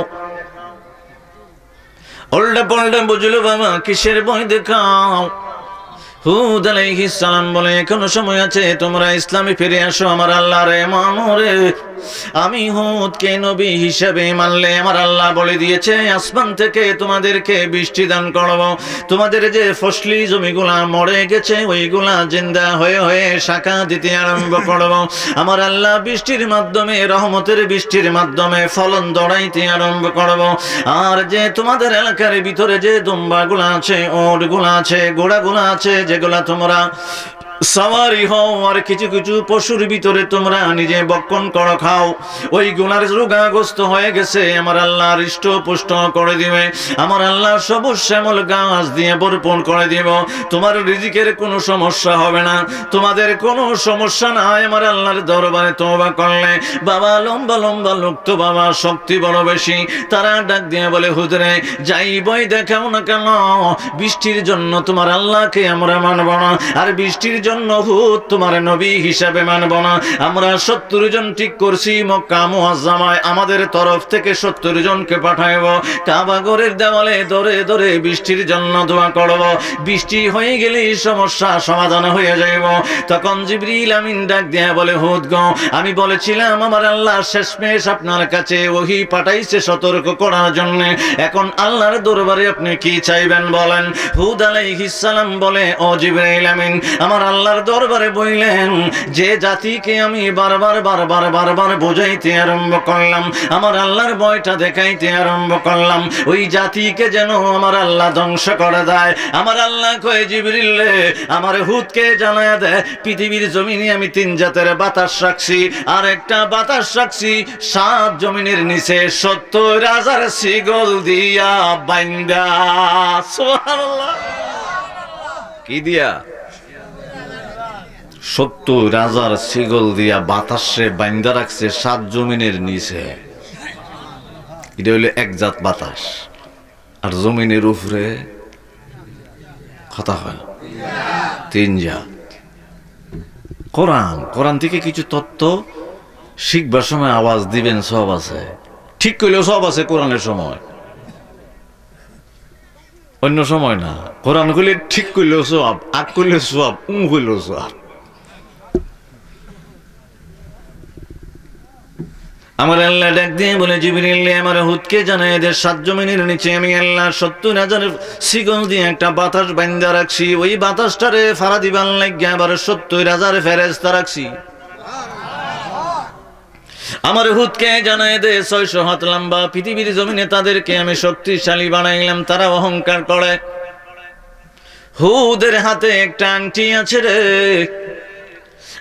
উল্টা পাল্টা বুঝলো বাবা, কিসের ভয় দেখাও? হুদ আলাইহিস সালাম বলে, এখনো সময় আছে, তোমরা ইসলামে ফিরে আসো, আমার আল্লাহর মানরে। আমি হুদকে নবী হিসেবে মানলে আমার আল্লাহ বলে দিয়েছে আসমান থেকে তোমাদেরকে বৃষ্টি দান করব। তোমাদের যে ফসলি জমিগুলা মরে গেছে ওইগুলা জিন্দা হয়ে হয়ে শাখা দিতে আরম্ভ করব। আমার আল্লাহ বৃষ্টির মাধ্যমে, রহমতের বৃষ্টির মাধ্যমে ফলন দড়াইতে আরম্ভ করব। আর যে তোমাদের এলাকার ভিতরে যে দুম্বাগুলা আছে, ওটগুলা আছে, ঘোড়াগুলা আছে, যেগুলা তোমরা সাওয়ারি হও, আর কিছু কিছু পশুর ভিতরে তোমরা নিজে বক্ষণ করো, খাও, ওই গুনার রোগাগ্রস্ত হয়ে গেছে, আমার আল্লাহ হৃষ্ট পুষ্ট করে দিবে। আমার আল্লাহ সবুজ শ্যামল গাছ দিয়ে ভরপুর করে দিব। তোমার রিজিকের কোনো সমস্যা হবে না, তোমাদের কোনো সমস্যা নাই আমার আল্লাহর দরবারে তওবা করলে। বাবা লম্বা লম্বা লোক তো বাবা, শক্তি বড় বেশি। তারা ডাক দিয়ে বলে, হুজুরে যাই বই দেখাও না কেন, বৃষ্টির জন্য তোমার আল্লাহকে আমরা মানব না, আর বৃষ্টির জন্য হুদ তোমার নবী হিসাবে মানব না। আমরা 70 জন ঠিক করছি, মক্কা মুআজ্জামায় আমাদের তরফ থেকে 70 জনকে পাঠাইব। কাবা ঘরের দেওয়ালে ধরে ধরে বৃষ্টির জন্য দোয়া করব। বৃষ্টি হয়ে গেলেই সমস্যা সমাধান হয়ে যাইব। তখন জিবরিল আমিন ডাক দিয়ে বলে, হুদ গো, আমি বলেছিলাম আমার আল্লাহ শেষমেশ আপনার কাছে ওহী পাঠাইছে সতর্ক করার জন্য। এখন আল্লাহর দরবারে আপনি কি চাইবেন বলেন? হুদ আলাইহিস সালাম বলে, ও জিবরিল আমিন, আমার আল্লাহর দরবারে বললেন, যে জাতিকে আমি বারবার বারবার বারবার বোঝাইতে আরম্ভ করলাম, আমার আল্লাহর ভয়টা দেখাইতে আরম্ভ করলাম, ওই জাতিকে যেন আমার আল্লাহ ধ্বংস করে দেয়। আমার আল্লাহ কয়ে, জিবরিল রে, আমার হুদকে জানায় দে, পৃথিবীর জমিনে আমি 3 জাতের বাতাস রাখছি, আর একটা বাতাস রাখছি 7 জমিনের নিচে 70,000 শিকল দিয়া বাইন্দা। সুবহানাল্লাহ। কি দিয়া? 70,000 শিকল দিয়া বাতাসে বাইন্দা রাখছে 7 জমিনের নিচে। এটা হইলো এক জাত বাতাস। আর জমিনের উপরে কথা হয় 3 জাত। কোরআন থেকে কিছু তত্ত্ব শিখবার সময় আওয়াজ দিবেন, সব আছে, ঠিক করলেও সব আছে কোরআনের সময়, অন্য সময় না। কোরআন করলে ঠিক করলেও সব, আগ করলে সব, করলেও সব। আমার আল্লাহ ডাক দিয়ে বলে, জিবরিল আমার হুদকে জানায় যে 7 জমিনের নিচে আমি আল্লাহ 70,000 শিকল দিয়ে একটা বাতাস বান্ধা রাখছি, ওই বাতাসটারে ফাড়া দিবার লাগিয়া আবার 70,000 ফেরেশতা রাখছি। আমার হুদকে জানায় দে 600 হাত লম্বা পৃথিবীর জমিনে তাদেরকে আমি শক্তিশালী বানাইলাম, তারা অহংকার করে। হুদের হাতে একটা আংটি আছে রে,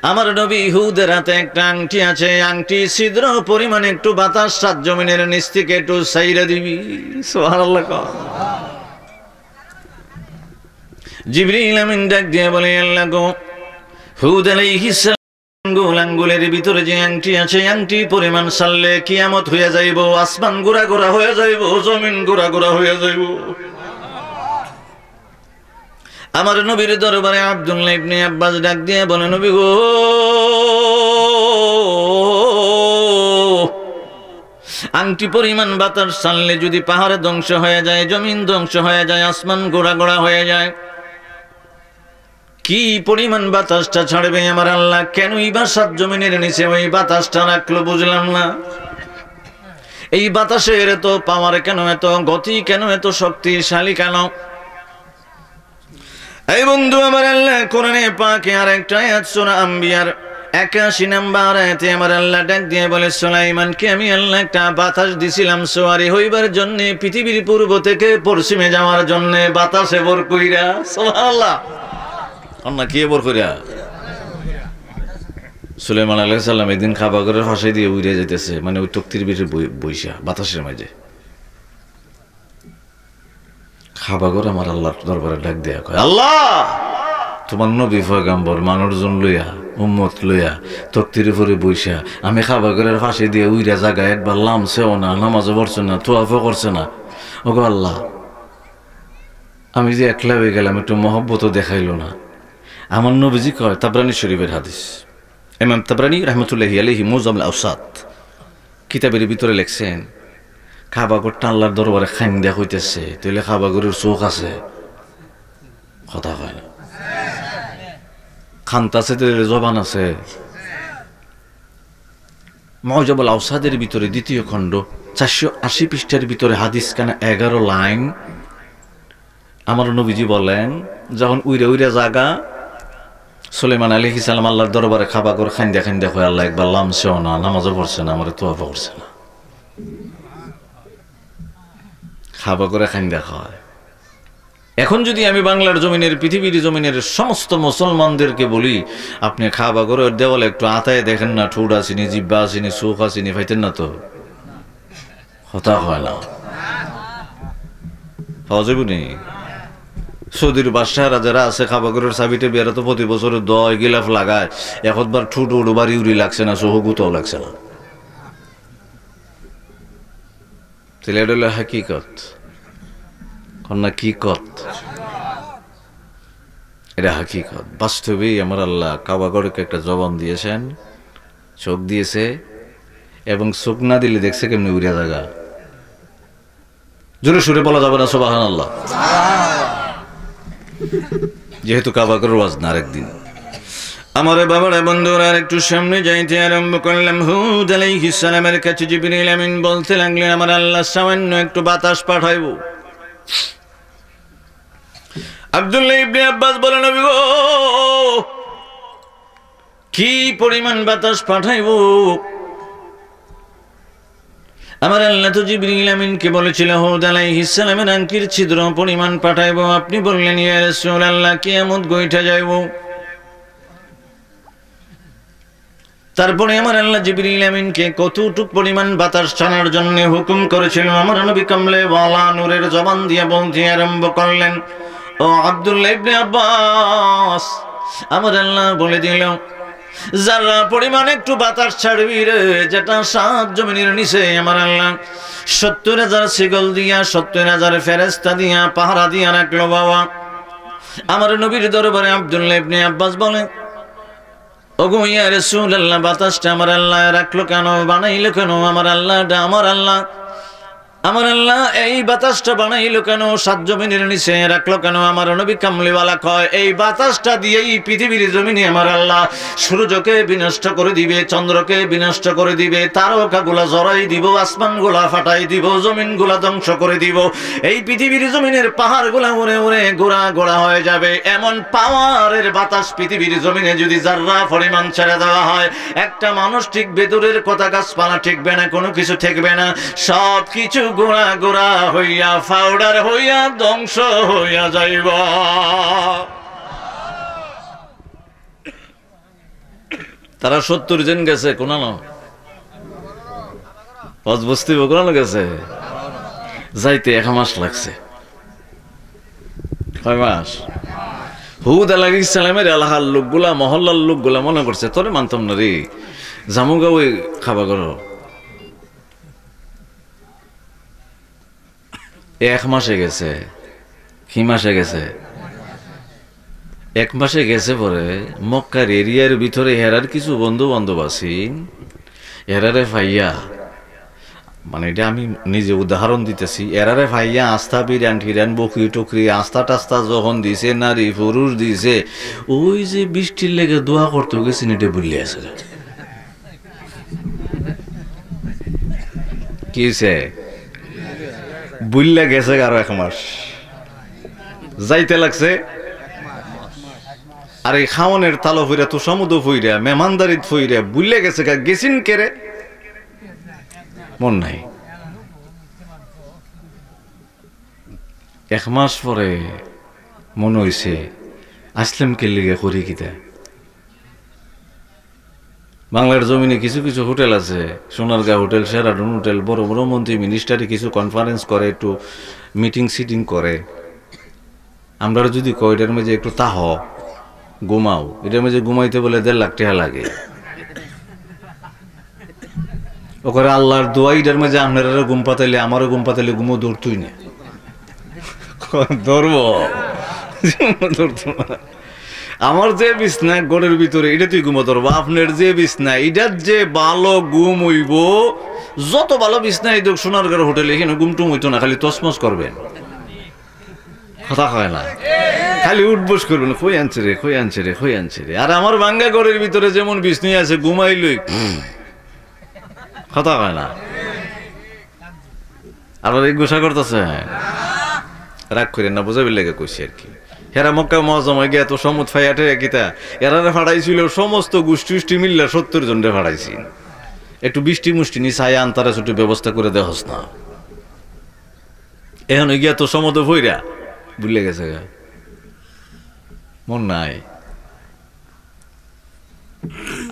আমার নবী হুদের হাতে একটা আংটি আছে, আংটি ছিদ্র পরিমাণে একটু বাতাস 7 জমিনের নিচ থেকে একটু ছাইরা দিবি। সুবহানাল্লাহ। জিবরিল আমিন ডাক দিয়ে বলে, আল্লাহ গো, হুদ আলাইহিস সালাম আঙ্গুলের ভিতরে যে আংটি আছে, আংটি পরিমাণ সারলে কিয়ামত হয়ে যাইব, আসমান গোড়া গোড়া হয়ে যাইব, জমিন গোড়া গোড়া হয়ে যাইব। আমার নবীর দরবারে আব্দুল্লাহ ইবনে আব্বাস ডাক দিয়ে বলে, নবী গো, আংটি পরিমাণ বাতাস ছাড়লে যদি পাহাড় ধ্বংস হয়ে যায়, জমিন ধ্বংস হয়ে যায়, আসমান গোড়া গোড়া হয়ে যায়, কি পরিমাণ বাতাসটা ছাড়বে আমার আল্লাহ? কেনই বা 7 জমিনের নিচে ওই বাতাসটা রাখলো বুঝলাম না। এই বাতাসের এত পাওয়ার কেন, এত গতি কেন, এত শক্তিশালী কেন? এই বন্ধু আমার আল্লাহ কোরআনে পাকে আরেকটা আয়াত সূরা আম্বিয়ার 81 নম্বর আয়াতে আমার আল্লাহ ডাক দিয়ে বলে, সুলাইমানকে আমি আল্লাহ একটা বাতাস দিছিলাম সওয়ারি হইবার জন্য, পৃথিবীর পূর্ব থেকে পশ্চিমে যাওয়ার জন্য, বাতাসে ভর কইরা। সুবহানাল্লাহ। অন্য কি ভর কইরা? সুলাইমান আলাইহিস সালাম একদিন কাবা ঘরের পাশে দিয়ে উড়ে যাইতেছে, মানে ওই তক্তির ভিতরে বইসা বাতাসের মাঝে। কাবা ঘর আমার আল্লাহর দরবারে ডাক দেয়া কয়, আল্লাহ তোমার নবী পয়গম্বর মানুষজন লইয়া, উম্মত লইয়া তক্তির উপরে বইসা আমি কাবা ঘরের পাশে দিয়ে উইরা জায়গায় একবার লামছেও না, নামাজও পড়ছে না, তোয়াফও করছে না। ওগো আল্লাহ, আমি যে একলা হয়ে গেলাম, একটু মহব্বতও দেখাইল না। আমার নবীজি কয়, তাবরানী শরীফের হাদিস, ইমাম তাবরানী রাহমাতুল্লাহি আলাইহি মুজাম্মিল আওসাত কিতাবের ভিতরে লিখছেন, কাবাগরটা আল্লাহর দরবারে খাইন্দা হইতেছে, তাইলে কাবাগরের চোখ আছে? কথা হয় না। খান্তাছে তাইলে জবান আছে? মুজাম্মিল আওসাদের ভিতরে দ্বিতীয় খণ্ড 480 পৃষ্ঠার ভিতরে হাদিস কানা 11 লাইন। আমার নবীজি বলেন, যখন উইরা উইরা জাগা সুলাইমান আলাইহিস সালাম আল্লাহর দরবারে কাবাগর খাইন্দা খাইন্দা হয়, আল্লাহ একবার লামছেও না, নামাজও পড়ছে না, আমার তোয়াফা করছে না। খাবা করে খাইন্দা খায়। এখন যদি আমি বাংলার জমিনের, পৃথিবীর জমিনের সমস্ত মুসলমানদেরকে বলি, আপনি খাবা করে দেওয়ালে একটু আতায় দেখেন না, ঠোঁট আসেনি, জিব্বা আসেনি, চোখ আসেনি, পাইতেন না তো? কথা হয় না, পাওয়া যাবে নি? সৌদির বাদশাহরা যারা আছে, খাবাগরের চাবিটা বেড়া তো প্রতি বছরে 10 গিলাফ লাগায়, একবার ঠুট উড়ু বাড়ি উড়ি লাগছে না, সহগুতাও লাগছে না। তাহলে এটা হলো হাকিকত, কন্যা কি কত, এটা হাকিকত। বাস্তবেই আমার আল্লাহ কাবাগরকে একটা জবান দিয়েছেন, চোখ দিয়েছে, এবং চোখ না দিলে দেখছে কেমনি উড়িয়া জায়গা। জোরে সুরে বলা যাবে না সুবহানাল্লাহ, যেহেতু কাবাগরের ওয়াজ না। আরেকদিন আমার বাবারা বন্ধুরা একটু সামনে যাইতে আরম্ভ করলাম, হুদ আলাইহিস সালামের কাছে জিবরিল আমিন বলতে লাগলেন, আমার আল্লাহ সামান্য একটু বাতাস পাঠাইব। আব্দুল্লাহ ইবনে আব্বাস বলেন, নবী গো, কি পরিমাণ বাতাস পাঠাইব? আমার আল্লাহ তো জিবরিল আমিনকে বলেছিল, হুদ আলাইহিস সালামের আঙ্কির ছিদ্র পরিমাণ পাঠাইব। আপনি বললেন, ইয়া রাসূলুল্লাহ, কিয়ামত গইঠা যাইব। তারপরে আমার আল্লাহ জিবরিল আমিনকে কতটুক পরিমাণ বাতাস টানার জন্য হুকুম করেছিল, আমার নবী কামলে ওয়ালা নূরের জবান দিয়ে বলতে আরম্ভ করলেন, ও আব্দুল্লাহ ইবনে আব্বাস, আমার আল্লাহ বলে দিল, যারা পরিমাণ একটু বাতাস ছাড়বি রে, যেটা 7 জমিনের নিচে আমার আল্লাহ 70,000 শিকল দিয়া, 70,000 ফেরেশতা দিয়া পাহারা দিয়া রাখলো। বাবা, আমার নবীর দরবারে আব্দুল্লাহ ইবনে আব্বাস বলে, ওগো ইয়া রাসূলুল্লাহ, বাতাসটা আমার আল্লাহ রাখলো কেন, বানাইলো কেন? আমার আল্লাহ এই বাতাসটা বানাইলো কেন, 7 জমিনের নিচে রাখলো কেন? আমার নবী কামলিওয়ালা কয়, এই বাতাসটা দিয়েই পৃথিবীর জমিনে আমার আল্লাহ সূর্যকে বিনষ্ট করে দিবে, চন্দ্রকে বিনষ্ট করে দিবে, তারকাগুলা জড়াই দিব, আসমানগুলা ফাটাই দিব, জমিনগুলা ধ্বংস করে দিব, এই পৃথিবীর জমিনের পাহাড়গুলা উড়ে উড়ে গোড়া গোড়া হয়ে যাবে। এমন পাওয়ারের বাতাস পৃথিবীর জমিনে যদি যাররা পরিমাণ ছেড়ে দেওয়া হয়, একটা মানুষ ঠিকবে, দূরের কথা গাছপালা ঠিকবে না, কোনো কিছু ঠিকবে না, সব কিছু গোড়া গোড়া হইয়া পাউডার হইয়া ধ্বংস হইয়া যাইব। তারা 70 জন গেছে, কোনানো বস্তি কোনানো গেছে, যাইতে 1 মাস লাগছে। কয় মাস? হুদ আলাইহিস সালামের এলাকার লোকগুলা, মহল্লার লোকগুলা মনে করছে, তোরে মানতাম না রে, জামুগা ওই খাবা করো। 1 মাসে গেছে। কি মাসে গেছে? 1 মাসে গেছে। পরে মক্কার এরিয়ার ভিতরে হেরার কিছু বন্ধু বান্ধব আছি, এরারে ভাইয়া, মানে এটা আমি নিজে উদাহরণ দিতেছি, এরারে ভাইয়া আস্থা বিরান ঠিরান বকরি টকরি আস্থা টাস্তা যখন দিছে, নারী পুরুষ দিছে, ওই যে বৃষ্টির লেগে দোয়া করতে গেছেন, এটা বললে আছে কিছে বুল্লা গেছে। আরো 1 মাস যাইতে লাগছে। আর এই খাওয়ানের তালো ফইরা, তো সমুদ্র ফইরা, মেহমানদারিত ফইরা বুল্লে গেছে। গেছিন কেরে মন নাই। 1 মাস পরে মনে হইছে, আসলাম কে লিগে করি কিতা। বাংলার জমিনে কিছু কিছু হোটেল আছে, সোনারগাঁ হোটেল, শেরাটন হোটেল, বড় বড় মন্ত্রী মিনিস্টারে কিছু কনফারেন্স করে, একটু মিটিং সিটিং করে। আমরা যদি কয়টার মাঝে একটু তাহ ঘুমাও, এটার মাঝে ঘুমাইতে বলে 1.5 লাখ টাকা লাগে। ওখানে আল্লাহর দোয়া, এটার মাঝে আপনারা ঘুম পাতাইলে, আমারও ঘুম পাতাইলে ঘুমো ধরতুই না, ধরবো ধরতো না। আমার যে বিছনা ঘরের ভিতরে এটা তুই ঘুমো ধরবো, আপনার যে বিছনা এটার যে ভালো ঘুম হইব, যত ভালো বিছনা এই সোনার ঘর হোটেলে এখানে ঘুম টুম হইতো না, খালি তসমস করবেন, কথা হয় না, খালি উঠবস করবেন, কই আনছে রে কই আনছে রে কই আনছে রে। আর আমার ভাঙ্গা ঘরের ভিতরে যেমন বিছনি আছে ঘুমাইলই, কথা হয় না। আবার এই গোসা করতেছে, রাগ করেন না, বোঝাবি লেগে কইছি আর কি। হেরা মক্কা মজমায় গিয়ে এত সমুদ ফাইয়াটে কিতা এরারে ফাড়াইছিল সমস্ত গোষ্ঠী উষ্টি মিল্লা 70 জনরে ফাড়াইছি। একটু বৃষ্টি মুষ্টি নি ছায়া আনতারা ছুটি ব্যবস্থা করে দেহস না, এখন গিয়া তো সমুদ্র ভইরা ভুলে গেছে গা, মন নাই।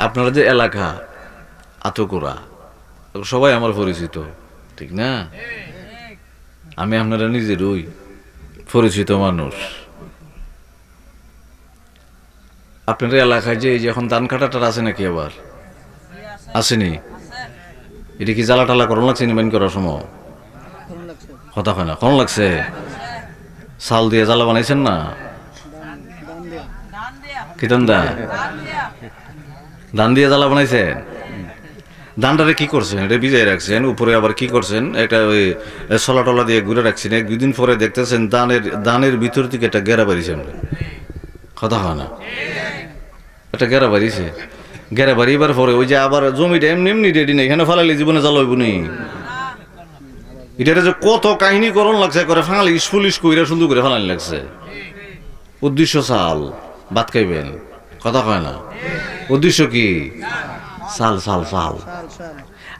আপনারা যে এলাকা আতকুরা সবাই আমার পরিচিত, ঠিক না? আমি আপনারা নিজেরই পরিচিত মানুষ। আপনার এলাকায় যে এই যে এখন ধান কাটাটার আছে নাকি আবার আসেনি? এটা কি জ্বালা টালা করুন লাগছে নিবেন করার সময়? কথা হয় না, কোন লাগছে? চাল দিয়ে জ্বালা বানাইছেন না? কি ধান দিয়ে জ্বালা বানাইছেন? ধানটারে কি করছেন? এটা ভিজাই রাখছেন, উপরে আবার কি করছেন? এটা ওই সলা টলা দিয়ে ঘুরে রাখছেন, 1-2 দিন পরে দেখতেছেন ধানের ভিতর থেকে একটা গেরা বাড়িছে। কথা হয় না, একটা গেরা বাড়িছে, গেরা বাড়িবার পরে ওই যে আবার জমিটা এমনি এমনি রেডি নেই, এখানে ফালাইলে জীবনে জ্বালা হইব নি। এটা যে কত কাহিনী করণ লাগছে, করে ফাঙালি স্কুলিশ কইরা সুন্দর করে ফালানি লাগছে। উদ্দেশ্য চাল ভাত খাইবেন, কথা কয় না, উদ্দেশ্য কি? চাল চাল চাল,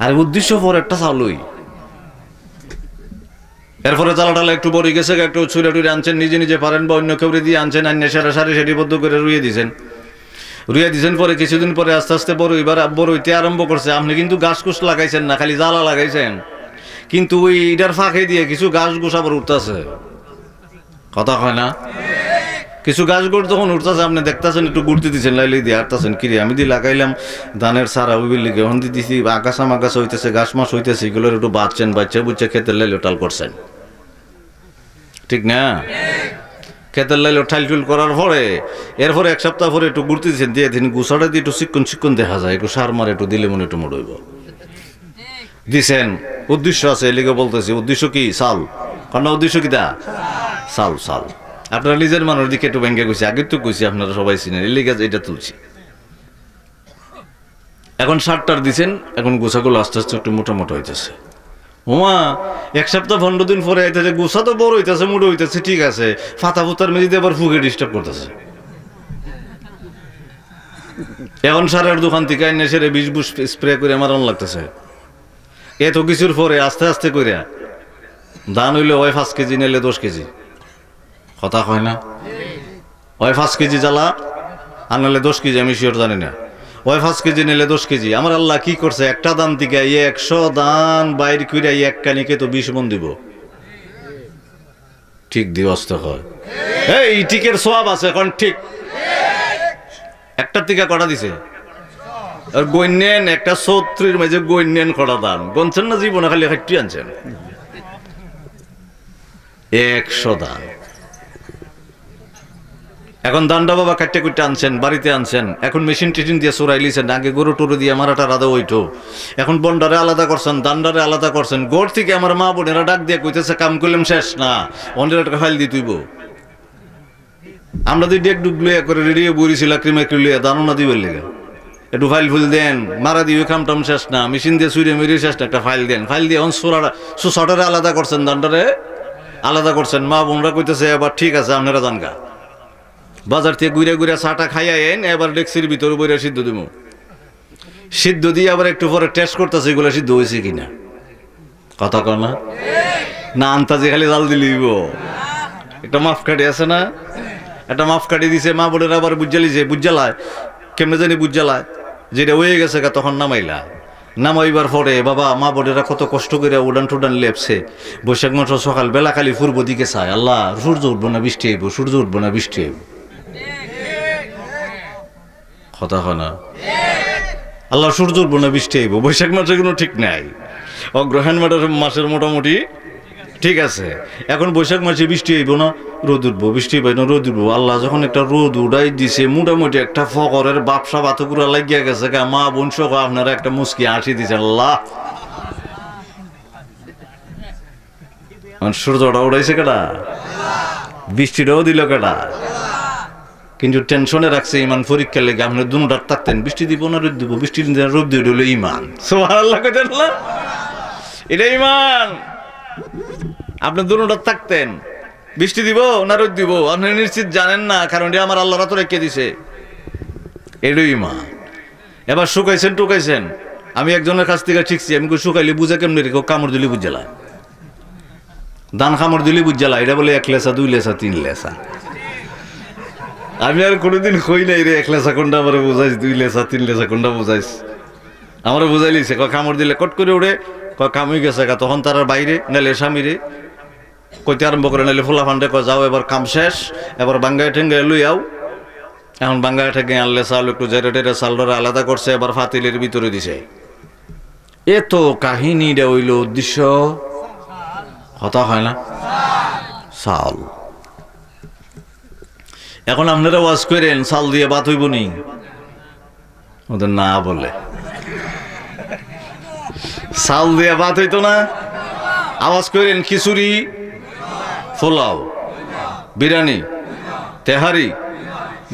আর উদ্দেশ্য পর একটা চালই। এরপরে জ্বালা টালা একটু বড়ি গেছে, একটু ছুঁড়ে টুড়ে আনছেন, নিজে নিজে পারেন বা অন্য কেউ দিয়ে আনছেন, আন্য সারা সারি সেটিবদ্ধ করে রুইয়ে দিয়েছেন। পরে কিছুদিন পরে আস্তে আস্তে বড় হইতে আরম্ভ করছে। আপনি কিন্তু গাছ কুছ লাগাইছেন না, খালি জ্বালা লাগাইছেন, কিন্তু ওই ইটার ফাঁকে দিয়ে কিছু গাছ গোছ আবার উঠতেছে, কথা হয় না? কিছু গাছ গোছ যখন উঠতেছে আপনি দেখতেছেন, একটু ঘুরতে দিচ্ছেন, লাইলে দিয়ে হাঁটতেছেন, কিরে আমি দিয়ে লাগাইলাম ধানের সারা উবির লিগে, এখন দিতেছি আগাছা মাগাছা হইতেছে, গাছ মাছ হইতেছে, এগুলোর একটু বাঁচছেন, বাচ্চা বুচ্চা খেতে লাইলে টাল করছেন, ঠিক না? খেতের লাইলে ঠাইল টুল করার পরে এরপরে 1 সপ্তাহ পরে একটু ঘুরতে দিচ্ছেন, দিয়ে দিন গুছাটা দিয়ে একটু চিক্কন চিক্কন দেখা যায়, একটু সার মারে একটু দিলে মনে একটু মোড়ইব দিছেন। উদ্দেশ্য আছে, এলিগে বলতেছি, উদ্দেশ্য কি? চাল। কারণ উদ্দেশ্য কি? তা চাল চাল। আপনারা নিজের মানুষ দিকে একটু ব্যাংকে কইছি, আগের তো কইছি, আপনারা সবাই চিনেন, এলিগে এটা তুলছি। এখন 60টার দিচ্ছেন, এখন গোছাগুলো আস্তে আস্তে একটু মোটা মোটা হইতেছে। ওমা 1 সপ্তাহ 15 দিন পরে আইতেছে, গোছা তো বড় হইতেছে, মোটা হইতেছে, ঠিক আছে, ফাতা ফুতার মেঝে আবার ফুকে ডিস্টার্ব করতেছে। এখন সারের দোকান থেকে আইনে সেরে 20 স্প্রে করে মারান লাগতেছে। এত কিছুর পরে আস্তে আস্তে করে ধান হইলে হয় 5 কেজি, নিলে 10 কেজি, কথা হয় না? হয় 5 কেজি জ্বালা আর নাহলে 10 কেজি, আমি শিওর জানি না, ওই 5 কেজি নিলে 10 কেজি। আমার আল্লাহ কি করছে, একটা দান থেকে 100 দান বাইর করে 1 কানিকে তো 20 মন দিব, ঠিক দিবস্ত হয়। এই টিকের সওয়াব আছে, এখন ঠিক একটার থেকে কটা দিছে, আর গণ্যেন একটা 70 মাঝে গণ্যেন কটা দান গনছেন না, জীবনে খালি 60 আনছেন, 100 দান। এখন দানটা বাবা কাটতে কুটতে আনছেন, বাড়িতে আনছেন, এখন মেশিন টেশিন দিয়ে চোরাই লিছেন, আগে গরু টরু দিয়ে মারাটা রাধা ওইটো, এখন বন্ডারে আলাদা করছেন, দান্ডারে আলাদা করছেন। গোড় থেকে আমার মা বোনেরা ডাক দিয়ে কইতেছে, কাম করলাম শেষ না, অন্যের একটা ফাইল দিয়ে তুইব। আমরা যদি একটু লইয়া করে রেডিও বইছিলাম, ক্রিমে লইয়া দানো না দিবেন লেগে, একটু ফাইল ফুল দেন, মারা দিয়ে কাম টাম শেষ না, মেশিন দিয়ে চুইরে মেরিয়ে শেষ না, একটা ফাইল দেন, ফাইল দিয়ে এখন সোসাটারে আলাদা করছেন, দান্ডারে আলাদা করছেন। মা বোনরা কইতেছে, এবার ঠিক আছে আপনারা জানগা, বাজার থেকে ঘুরে ঘুরে চাটা খাইয়া এন, এবার ডেক্সির ভিতরে বইরা সিদ্ধ দিব, সিদ্ধ দিয়ে আবার একটু পরে টেস্ট করতেছে এগুলো সিদ্ধ হয়েছে কিনা, কথা কর না, না আন্তাজে খালি জাল দিলিব। একটা মাপকাঠি আছে না, একটা মাপকাঠি দিছে, মা বোনের আবার বুঝালিছে, বুঝালায় কেমনে জানি বুঝালায়, যেটা হয়ে গেছে তখন নামাইলা, নামাইবার পরে বাবা মা বোনেরা কত কষ্ট করে উড়ান টুডান লেপছে, বৈশাখ মাস সকাল বেলা খালি পূর্ব দিকে চায়, আল্লাহ সূর্য উঠবো না বৃষ্টি আইব, সূর্য উঠবো না বৃষ্টি আইব, কথা হয় না? আল্লাহ সূর্য উঠবো না বৃষ্টি আইব, বৈশাখ মাসে কোনো ঠিক নাই, অগ্রহায়ণ মাসের মোটামুটি ঠিক আছে, এখন বৈশাখ মাসে বৃষ্টি হইব না, রোদ উঠবো, বৃষ্টি হইব না, রোদ উঠবো। আল্লাহ যখন একটা রোদ উড়াই দিছে, মোটামুটি একটা ফকরের বাপসা বাতকুরা লাগিয়া গেছে, মা বোন সহ আপনারা একটা মুস্কি হাসি দিছে। আল্লাহ, সূর্যটা উড়াইছে কেটা, বৃষ্টিটাও দিল কেটা, কিন্তু টেনশনে রাখছে ইমান পরীক্ষার লেগে। আপনি দুটার থাকতেন, বৃষ্টি দিব না রোদ দিব, বৃষ্টি রোদ দিয়ে হলো ইমান। সুবহানাল্লাহ কইতেন না, এটা ইমান। আপনি দুটার থাকতেন, বৃষ্টি দিব না রোদ দিব আপনি নিশ্চিত জানেন না, কারণ এটা আমার আল্লাহ তো রেখে দিছে, এটাই ইমান। এবার শুকাইছেন টুকাইছেন, আমি একজনের কাছ থেকে শিখছি, আমি শুকাইলে বুঝে কেমনি রেখো, কামড় দিলে বুঝালা, দান কামড় দিলে বুঝালা, এটা বলে 1 লেসা 2 লেসা 3 লেসা। আমি আর কোনোদিন কই নাই রে 1 লেসা কোনটা আমার বুঝাইস, 2 লেসা 3 লেসা কোনটা বুঝাইস, আমার বুঝাই লিছে। কামড় দিলে কট করে উড়ে, কামই গেছে, তখন তার বাইরে নাইলে স্বামীরে কইতে আরম্ভ করে, নাইলে ফোলা ফান্ডে যাও এবার কাম শেষ, এবার বাঙ্গায় ঠেঙ্গায় লই আও। এখন বাঙ্গায় ঠেঙ্গে আনলে চাল একটু জেরে টেরে চালটা আলাদা করছে, এবার ফাতিলের ভিতরে দিছে। এত কাহিনীটা হইল উদ্দেশ্য, কথা হয় না, চাল। এখন আপনারা ওয়াজ করেন চাল দিয়ে ভাত হইব নি, ওদের না বলে চাল দিয়ে ভাত হইতো না। আওয়াজ করেন খিচুড়ি, পোলাও, বিরিয়ানি, তেহারি,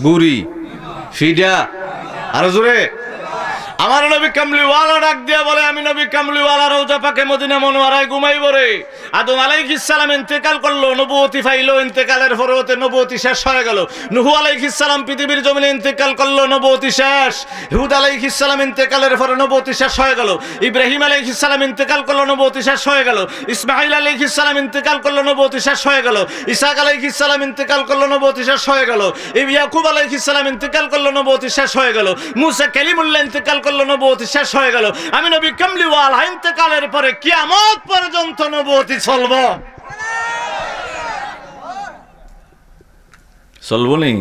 বুড়ি, ফিডা, আরো জোরে। আমার নবী কামলিওয়ালা ডাক দিয়া বলে, আমি নবী কামলিওয়ালা রওজা পাকে মদিনা মনোয়ারায় ঘুমাইব রে। আদম আলাইহিস সালাম ইন্তেকাল করলো, নবুয়তি পাইলো, ইন্তেকালের পরে ওতে নবুয়তি শেষ হয়ে গেল। নূহ আলাইহিস সালাম পৃথিবীর জমিনে ইন্তেকাল করলো, নবুয়তি শেষ। হুদ আলাইহিস সালাম ইন্তেকালের পরে নবুয়তি শেষ হয়ে গেল। ইব্রাহিম আলাইহিস সালাম ইন্তেকাল করলো, নবুয়তি শেষ হয়ে গেল। ইসমাঈল আলাইহিস সালাম ইন্তেকাল করলো, নবুয়তি শেষ হয়ে গেল। ইসহাক আলাইহিস সালাম ইন্তেকাল করলো, নবুয়তি শেষ হয়ে গেল। ইয়াকুব আলাইহিস সালাম ইন্তেকাল করলো, নবুয়তি শেষ হয়ে গেল। মুসা কালিমুল্লাহ ইন্তেকাল করলো, নবুয়তি শেষ হয়ে গেল। আমি নবী কামলিওয়ালা ইন্তেকালের পরে কিয়ামত পর্যন্ত নবুয়তি চলবো, চলবো নি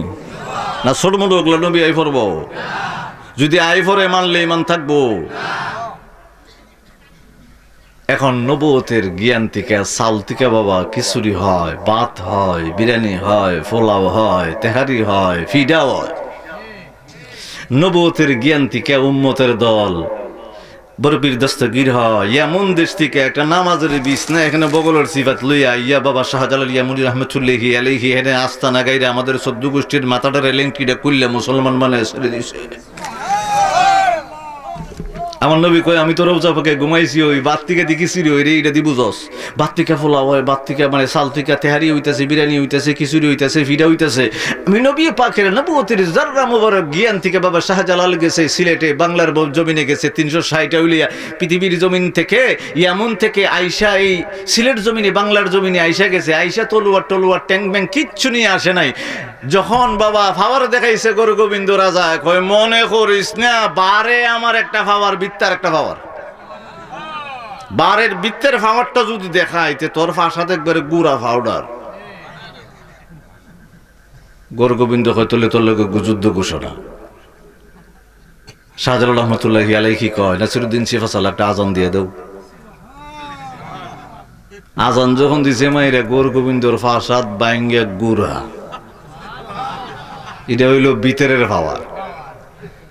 না ছোট মোটো ওগুলো নবী আই পড়বো? যদি আই পড়ে মানলে ইমান থাকবো। এখন নবুয়তের জ্ঞান থেকে, চাল থেকে বাবা খিচুড়ি হয়, ভাত হয়, বিরিয়ানি হয়, পোলাও হয়, তেহারি হয়, ফিডা হয়। নবুয়তের জ্ঞান থেকে উম্মতের দল বরফির দস্তগীর হয়। এমন দেশ থেকে একটা নামাজের বিছনা এখানে বগলের সিফাত লইয়া ইয়া বাবা শাহজালাল ইয়ামুনি রহমতুল্লাহি আলাইহি এখানে আস্তানা গাইরে আমাদের 14 গোষ্ঠীর মাথাটা রেলেঙ্কিটা কুল্লে মুসলমান মানে ছেড়ে দিছে। আমার নবী কয়, আমি তো রওজা পাকে ঘুমাইছি, ওই বাত থেকে দিকেছি রে, ওইরে এটা দিব জস। বাত থেকে ফোলা হয়, বাত থেকে মানে চাল থেকে তেহারি হইতেছে, বিরিয়ানি হইতেছে, খিচুড়ি হইতেছে, ফিডা হইতেছে। আমি নবী পাকের নবুয়তের জাররা মুবারক জ্ঞান থেকে বাবা শাহজালাল গেছে সিলেটে, বাংলার জমিনে গেছে 360 উলিয়া পৃথিবীর জমিন থেকে, ইয়ামন থেকে আইসা এই সিলেট জমিনে, বাংলার জমিনে আইসা গেছে। আইসা তলোয়ার টলোয়ার ট্যাং ব্যাং কিচ্ছু নিয়ে আসে নাই। যখন বাবা ফাওয়ার দেখাইছে গরু গোবিন্দ রাজা, কয় মনে করিস না বারে আমার একটা ফাওয়ার, বৃত্তার একটা ফাওয়ার, বারের বৃত্তের ফাওয়ারটা যদি দেখাইতে তোর ফাঁসাতে একবারে গুড়া পাউডার। গরু গোবিন্দ কয় তোলে তোর লোক যুদ্ধ ঘোষণা। শাহজালাল রহমতুল্লাহি আলাইহি কয়, নাসিরুদ্দিন সিফাসাল একটা আজান দিয়ে দেও। আজান যখন দিছে মাইরা গরু গোবিন্দর ফাঁসাদ বাইঙ্গে গুড়া। এটা হইল ভিতরের পাওয়ার,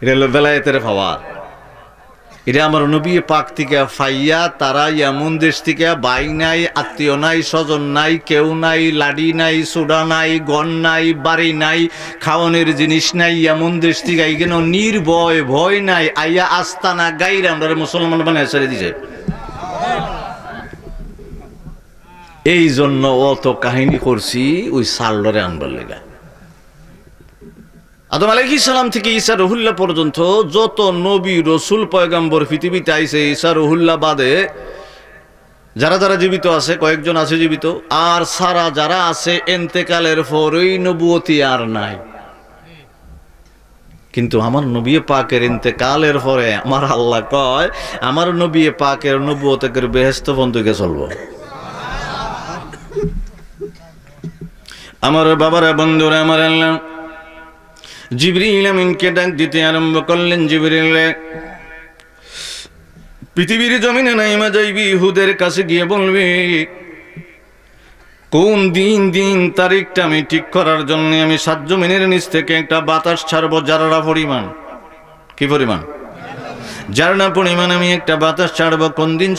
এটা হইল বেলায়েতের পাওয়ার। এটা আমার নবী পাক থেকে ফাইয়া তারা এমন দেশ থেকে বাই নাই, আত্মীয় নাই, স্বজন নাই, কেউ নাই, লাডি নাই, সোডা নাই, গন নাই, বাড়ি নাই, খাওয়ানোর জিনিস নাই, এমন দেশ থেকে কেন নির্ভয়, ভয় নাই, আইয়া আস্তানা গাইরা আমরা মুসলমান বানায় ছেড়ে দিছে। এই জন্য অত কাহিনী করছি ওই সালডরে আনবার লেগা। আদম আলাইহিস সালাম থেকে ঈসা রুহুল্লাহ পর্যন্ত যত নবী রসুল পয়গাম্বর পৃথিবীতে আইছে, ঈসা রুহুল্লাহ বাদে যারা যারা জীবিত আছে, কয়েকজন আছে জীবিত, আর সারা যারা আছে ইন্তেকালের পরেই নবুয়তি আর নাই। কিন্তু আমার নবী পাকের ইন্তেকালের পরে আমার আল্লাহ কয়, আমার নবী পাকের নবুয়তের বেহেশত বন্ধুকে চলবো। আমার বাবারা, বন্ধুরা, আমার আল্লাহ জিবরিল আমিনকে ডাক দিতে আরম্ভ করলেন। জিবরিল পৃথিবীর জমিনে নাইমা যাইবি, হুদের কাছে গিয়ে বলবি কোন দিন তারিখটা আমি ঠিক করার জন্য আমি 7 জমিনের নিচ থেকে একটা বাতাস ছাড়বো, জাররা পরিমাণ। কি পরিমাণ? জাররা পরিমাণ আমি একটা বাতাস ছাড়বো। কোন দিন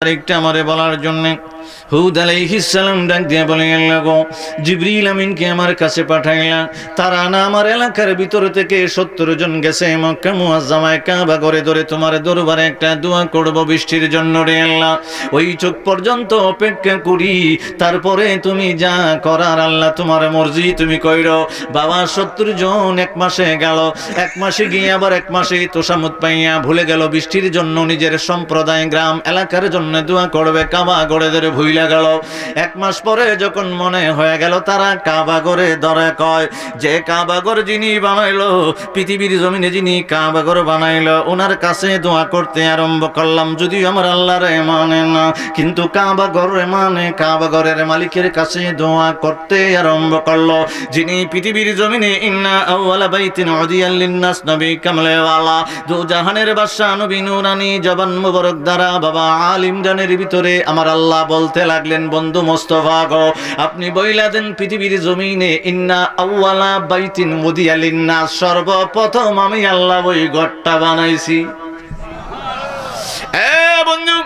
তারিখটা আমারে বলার জন্য হুদ আলাইহিস সালাম ডাক দিয়ে বলে, আল্লাহ গো, জিবরিল আমিনকে আমার কাছে পাঠাইলা। তারা না আমার এলাকার ভিতর থেকে 70 জন গেছে মক্কা মুআজ্জামায় কাবা করে ধরে তোমার দরবারে একটা দোয়া করব বৃষ্টির জন্য রে আল্লাহ। ওই চোখ পর্যন্ত অপেক্ষা করি, তারপরে তুমি যা করার আল্লাহ তোমার মর্জি তুমি কইরো। বাবা 70 জন 1 মাসে গেল, 1 মাসে গিয়ে আবার 1 মাসে তোষামত পাইয়া ভুলে গেল বৃষ্টির জন্য নিজের সম্প্রদায় গ্রাম এলাকার জন্য দোয়া করবে, কাবা গড়ে ধরে ভুইলা গেল। 1 মাস পরে যখন মনে হয়ে গেল তারা কাবা গড়ে ধরে কয় যে কাবা গড় যিনি বানাইলো, পৃথিবীর জমিনে যিনি কাবা গড় বানাইলো, ওনার কাছে দোয়া করতে আরম্ভ করলাম। যদিও আমার আল্লাহরে মানে না, কিন্তু কাবা গড়ে মানে কাবা গড়ের মালিকের কাছে দোয়া করতে আরম্ভ করলো, যিনি পৃথিবীর জমিনে ইন্না আউওয়ালা বাইতিন উদিয়াল লিন্নাস নবী কামলেওয়ালা দু জাহানের বাদশা নবী নূরানী জবান মুবারক দ্বারা বাবা আলিম জানের ভিতরে আমার আল্লাহ বলতে লাগলেন, বন্ধু মোস্তফা গো, আপনি বইলা দেন পৃথিবীর জমিনে ইন্না আউওয়ালা বাইতিন উদিয়া লিন্নাস, সর্বপ্রথম আমি আল্লাহ ওই ঘরটা বানাইছি। বন্ধু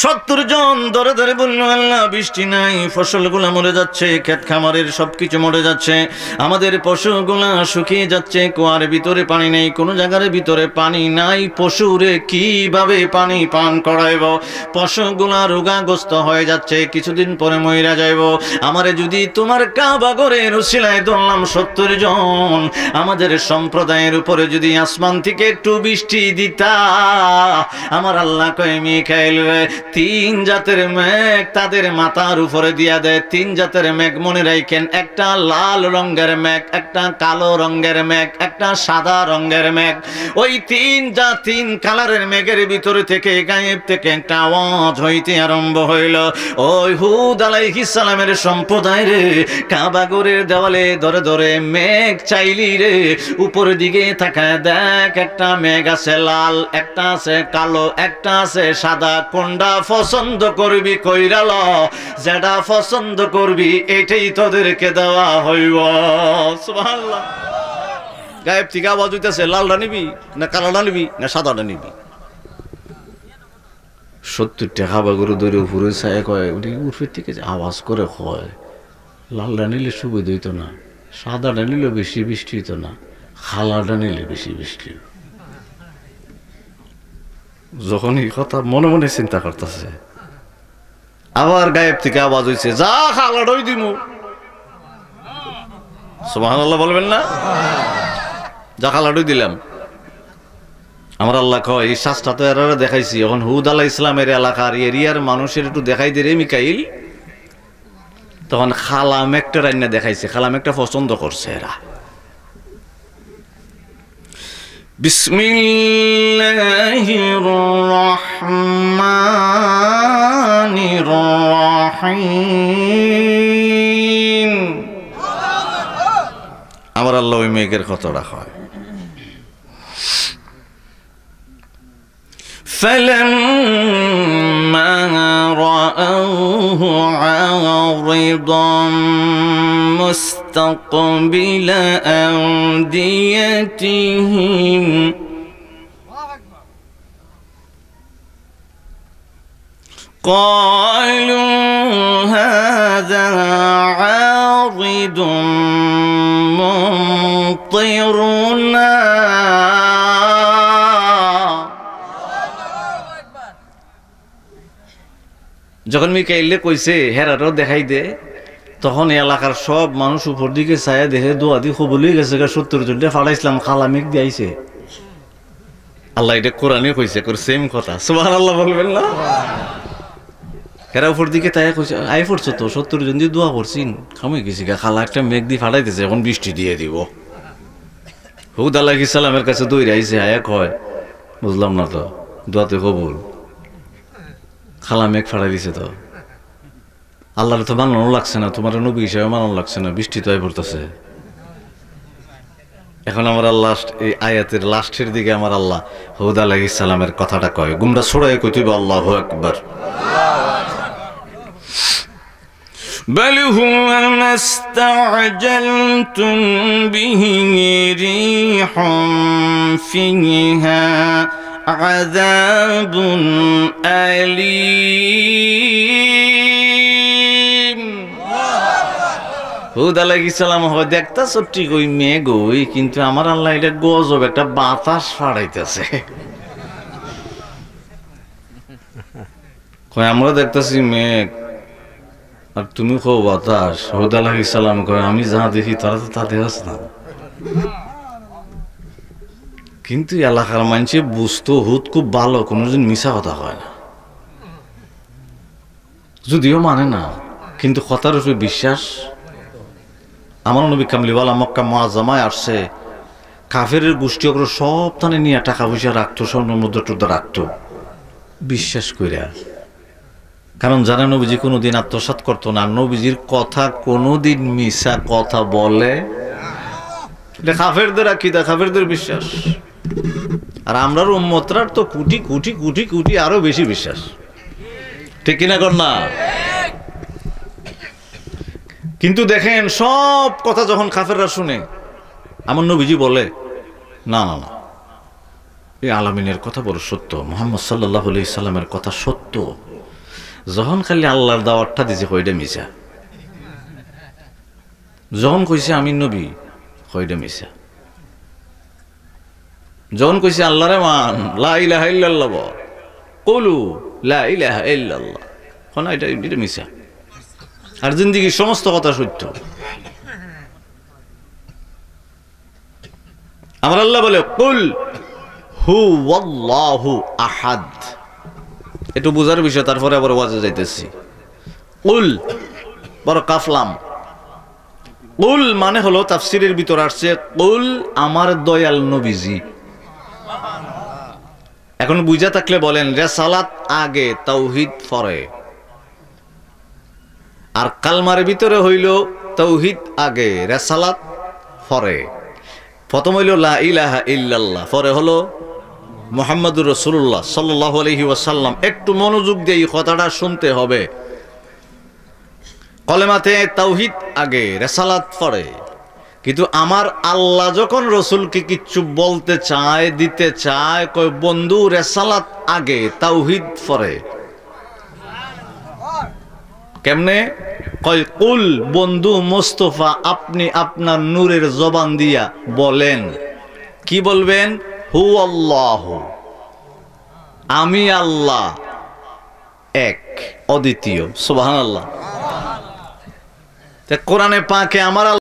70 জন ধরে ধরে বলল, আল্লাহ বৃষ্টি নাই, ফসলগুলা মরে যাচ্ছে, ক্ষেত খামারের সবকিছু মরে যাচ্ছে, আমাদের পশুগুলা শুকিয়ে যাচ্ছে, কুয়ার ভিতরে পানি নেই, কোনো জায়গার ভিতরে পানি নাই, পশুরে কিভাবে পানি পান করাইব, পশুগুলা রোগাগ্রস্ত হয়ে যাচ্ছে, কিছুদিন পরে মইরা যাইব। আমারে যদি তোমার কাবা ঘরের উসিলায় ধরলাম 70 জন আমাদের সম্প্রদায়ের উপরে যদি আসমান থেকে একটু বৃষ্টি দিতা, আমার আল্লাহ কয় মিকাইল 3 জাতের মেঘ তাদের মাথার উপরে দিয়া দেয়। 3 জাতের মেঘ মনে রাখেন, একটা লাল রঙের মেঘ, একটা কালো রঙের মেঘ, একটা সাদা রঙের মেঘ। ওই 3 কালারের মেঘের ভিতরে থেকে গায়েব থেকে একটা আওয়াজ হইতে আরম্ভ হইল, ওই হুদ আলাইহিস সালামের সম্প্রদায় রে, কাবা ঘরের দেওয়ালে ধরে ধরে মেঘ চাইলি রে, উপরের দিকে তাকায় দেখ, একটা মেঘ আছে লাল, একটা আছে কালো, একটা আছে সাদা, কোনটা পছন্দ করবি কইরাল, যেটা পছন্দ করবি এটাই তোদেরকে দেওয়া হইব। সুবহানাল্লাহ। গায়েব থেকে আওয়াজ হইতেছে, লালটা নিবি না কালোটা নিবি না সাদাটা নিবি। 70 টাকা বাগরে ধরে উপরে ছায় কয়, উনি উর্ফের থেকে আওয়াজ করে হয়, লালটা নিলে সুবিধা হইতো না, সাদাটা নিলে বেশি বৃষ্টি হইতো না, খালাটা নিলে বেশি বৃষ্টি। যখন এই কথা মনে মনে চিন্তা করতেছে, আবার গায়েব থেকে আওয়াজ হইছে, যা খালাডই দিমু। সুবহানাল্লাহ বলবেন না? যা খালাডই দিলাম। আমার আল্লাহ কয়, এই শাস্ত্রটা তো এরা দেখাইছি, এখন হুদ আলাইহিস সালামের এলাকার এরিয়ার মানুষের একটু দেখাই দে রে মিকাইল। তখন খালাম একটা রান্না দেখাইছে, খালাম একটা পছন্দ করছে এরা। বিসমিল্লাহির রহমানির রহিম। আমার আল্লাহ ওই মেঘের কথাটা হয়, فَلَمَّا رَأَوْهُ عَارِضًا مُسْتَقْبِلَ أَوْدِيَتِهِمْ قَالُوا هَذَا عَارِضٌ مُمْطِرُنَا। যখন মিকাইলে কইছে হেরারও দেখাই দে, তখন এলাকার সব মানুষ উপর দিকে ছায়া দেখে দোয়া দি কবুলই গেছে, 70 জনটা ফাড়াইছিলাম খালামিক দিয়েছে। আল্লাহ এটা কোরআনে কইছে, সেম কথা। সুবহানাল্লাহ বলবেন না? হেরা উপর দিকে তাই কইছে, আই পড়ছো তো 70 জন দিয়ে দোয়া করছিন, খামে গেছি খালা একটা মেঘ দিয়ে ফাড়াইতেছে, এখন বৃষ্টি দিয়ে দিব। হুদ আলাইহিস সালামের কাছে দৌড়ে আইছে, আয়া কয়, বুঝলাম না তো, দোয়াতে কবুল। খালা মেঘ ফাড়াই দিছে, তো আল্লাহর তো মানানো লাগছে না, তোমার নবী হিসাবে মানানো লাগছে না, বৃষ্টি তো পড়তেছে। এখন আমরা লাস্ট এই আয়াতের লাস্টের দিকে আমার আল্লাহ হুদ আলাইহিস সালামের কথাটা কয়, গুমরা ছড়াই কইতে আল্লাহু আকবার। بل هو ما استعجلتم به ريح فيها عذاب أليم হুদ আলাইহিস সালাম হয় দেখতাছ ঠিক ওই মেঘ ওই, কিন্তু আমার আল্লাহ এটা গজব একটা বাতাস ফাড়াইতেছে। কয় আমরা দেখতাছি মেঘ আর তুমি কো বাতাস। হুদ আলাইহিস সালাম কয় আমি যা দেখি তারা তো তা দেখাস না। কিন্তু এলাকার মানুষে বুঝতো হুদ খুব ভালো, কোনোদিন মিশা কথা হয় না, যদিও মানে না, কিন্তু কথার উপরে বিশ্বাস। আমার নবী কামলিওয়ালা মক্কা মুআজ্জামায় আসছে, কাফেরের গোষ্ঠী ওগুলো সব থানে নিয়ে টাকা পয়সা রাখতো, স্বর্ণ মুদ্রা টুদ্রা রাখতো বিশ্বাস কইরা। কারণ জানা নবীজি কোনোদিন আত্মসাৎ করতো না, নবীজির কথা কোনোদিন মিশা কথা বলে। এটা কাফেরদের আকীদা, কাফেরদের বিশ্বাস। আর আমরার উম্মতরার তো কোটি কোটি কোটি কোটি আরো বেশি বিশ্বাস, ঠিক কিনা কর না? কিন্তু দেখেন সব কথা যখন কাফেররা শুনে, আমার নবীজি বলে না না না, এই আলামিনের কথা বড় সত্য, মুহাম্মদ সাল্লাল্লাহু আলাইহি সাল্লামের কথা সত্য। যখন খালি আল্লাহর দাওয়াতটা দিছে কইটা মিছা, যখন কইছে আমি নবী কইটা মিছা, যখন কইছে আল্লাহরে মান, লা ইলাহা ইল্লাল্লাহ কুলু লা ইলাহা ইল্লাল্লাহ, কোন এটা মিছা। আর জিন্দেগীর সমস্ত কথা সত্য। আমার আল্লাহ বলে কুল হুয়াল্লাহু আহাদ, একটু বোঝার বিষয়, তারপরে আবার ওয়াজে যাইতেছি। কুল বড় কাফলাম, কুল মানে হলো তাফসিরের ভিতর আসছে কুল আমার দয়াল নবীজি। এখন বুঝা থাকলে বলেন রিসালাত আগে তাওহীদ পরে, আর কালমার ভিতরে হইল তাওহীদ আগে রিসালাত পরে। প্রথম হইল লা ইলাহা ইল্লাল্লাহ, পরে হলো মুহাম্মাদুর রাসূলুল্লাহ সাল্লাল্লাহু আলাইহি ওয়াসাল্লাম। একটু মনোযোগ দিয়ে এই কথাটা শুনতে হবে। কলেমাতে তাওহীদ আগে রিসালাত পরে, কিন্তু আমার আল্লাহ যখন রসুলকে কিচ্ছু বলতে চায়, দিতে চায়, কয় বন্ধু রিসালাত আগে তাওহীদ পরে। কেমনে? কয় কুল বন্ধু মুস্তাফা আপনি আপনার নূরের জবান দিয়া বলেন। কি বলবেন? হু আল্লাহু, আমি আল্লাহ এক অদ্বিতীয়। সুবহানাল্লাহ। কোরআনে পাকে আমার